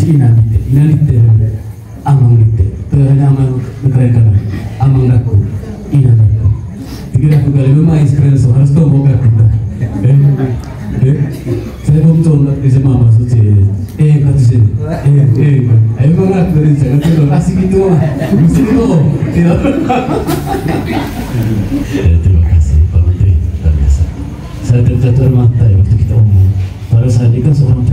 ina dite amang dite terhanya amang negara amang daku ina daku tiga aku kali memang iskren so harus kau boga kita saya belum tahu nak bisa mama suci kata sini ayo banget dari sana tuh kasih gitu mah mesti lo terima kasih Pak Menteri luar biasa saya terhormat waktu kita omong pada saat ini kan seorang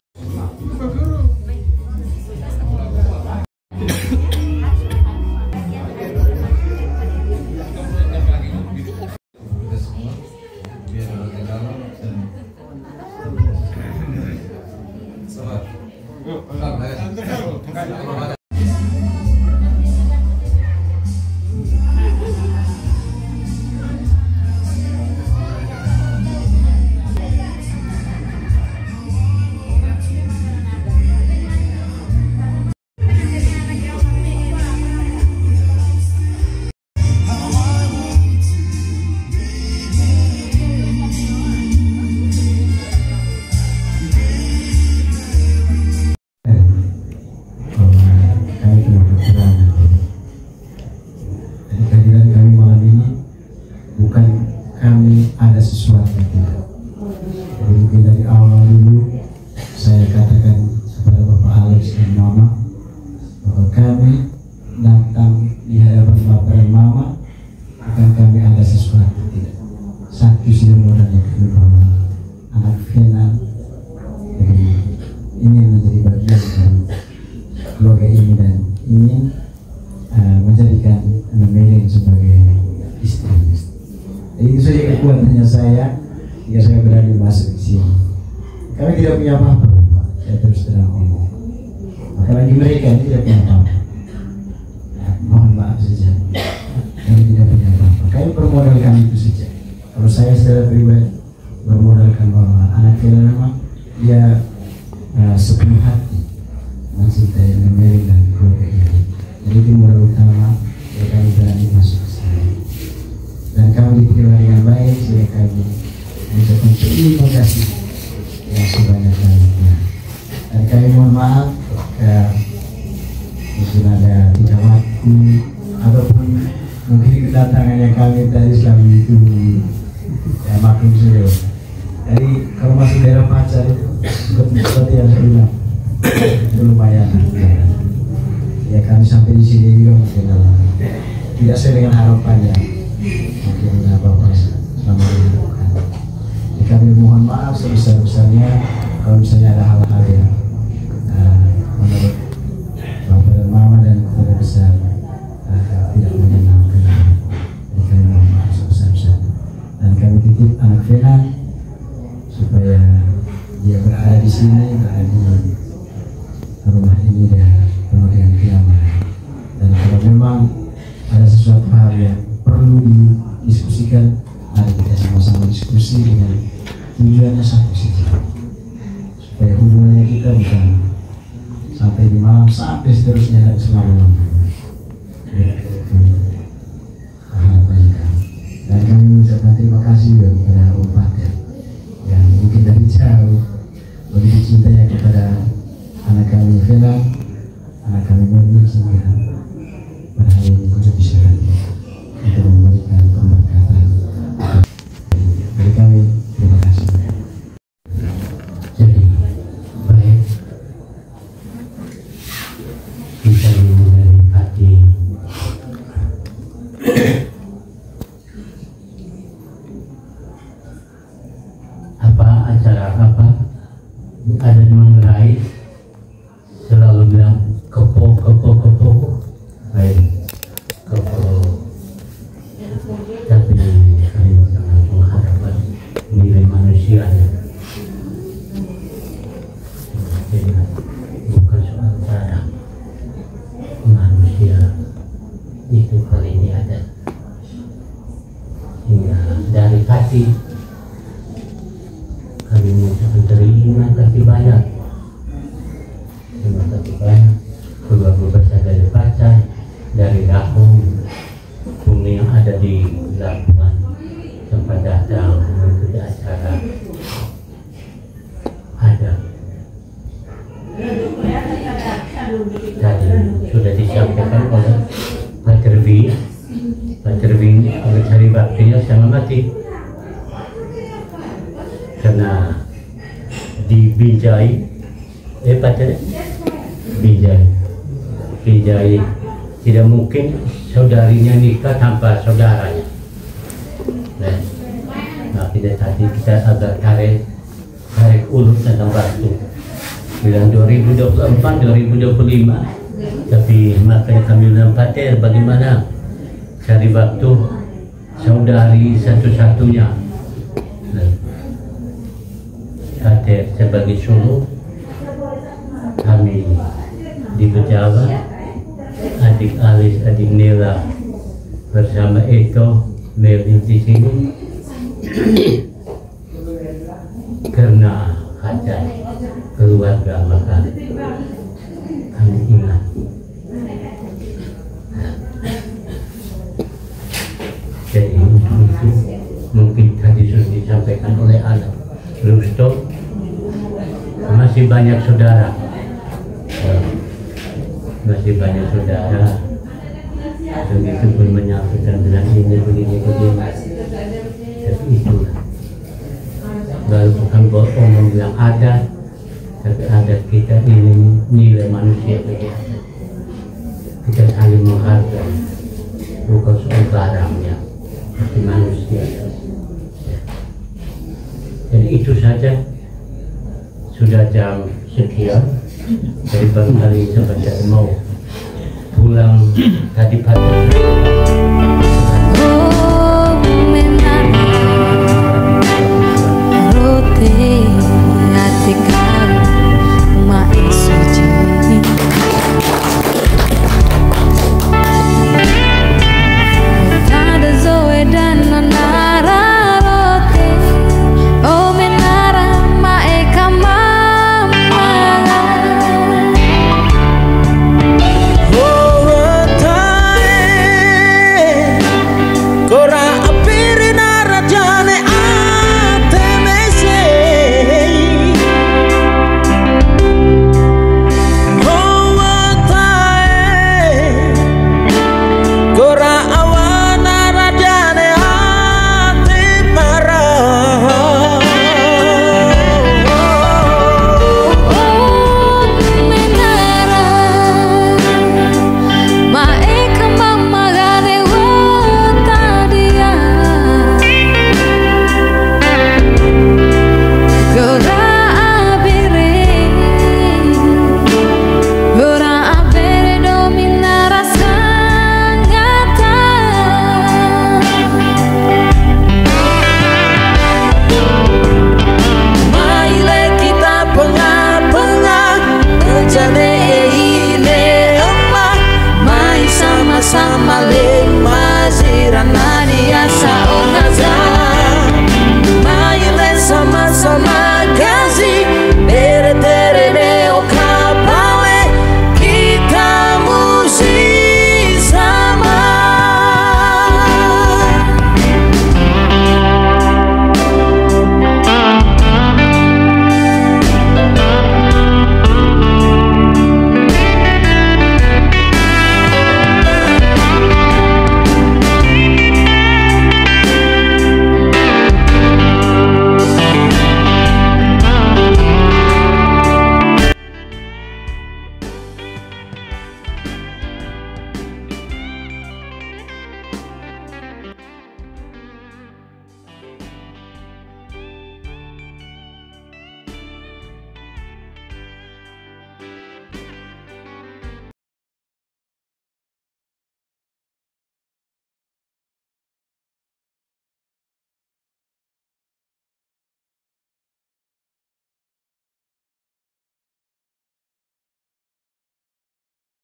ada tadi sudah disampaikan oleh Pak Terwi oleh cari waktunya sama mati karena dibinjai Binjai tidak mungkin saudarinya nikah tanpa saudaranya. Nah kita tadi kita agak tarik ulur tentang waktu bilang 2024 2025, tapi makanya kami bilang Pater bagaimana cari waktu saudari satu-satunya. Pater sebagai sulung kami di Bejawa, adik Alis, adik Nela bersama Eko Melin di sini karena ada keluarga maka kami ingat. Jadi untuk itu mungkin tadi sudah disampaikan oleh Alam Rusto, masih banyak saudara. Masih banyak saudara begitu pun menyampaikan dengan ini begini. Tapi itulah baru bukan omong yang ada, tapi adat kita ini nilai manusia begitu. Kita saling menghargai, bukan soal barangnya, tapi manusia. Jadi itu saja, sudah jam sekian. Dari barangkali saya mau pulang tadi pagi.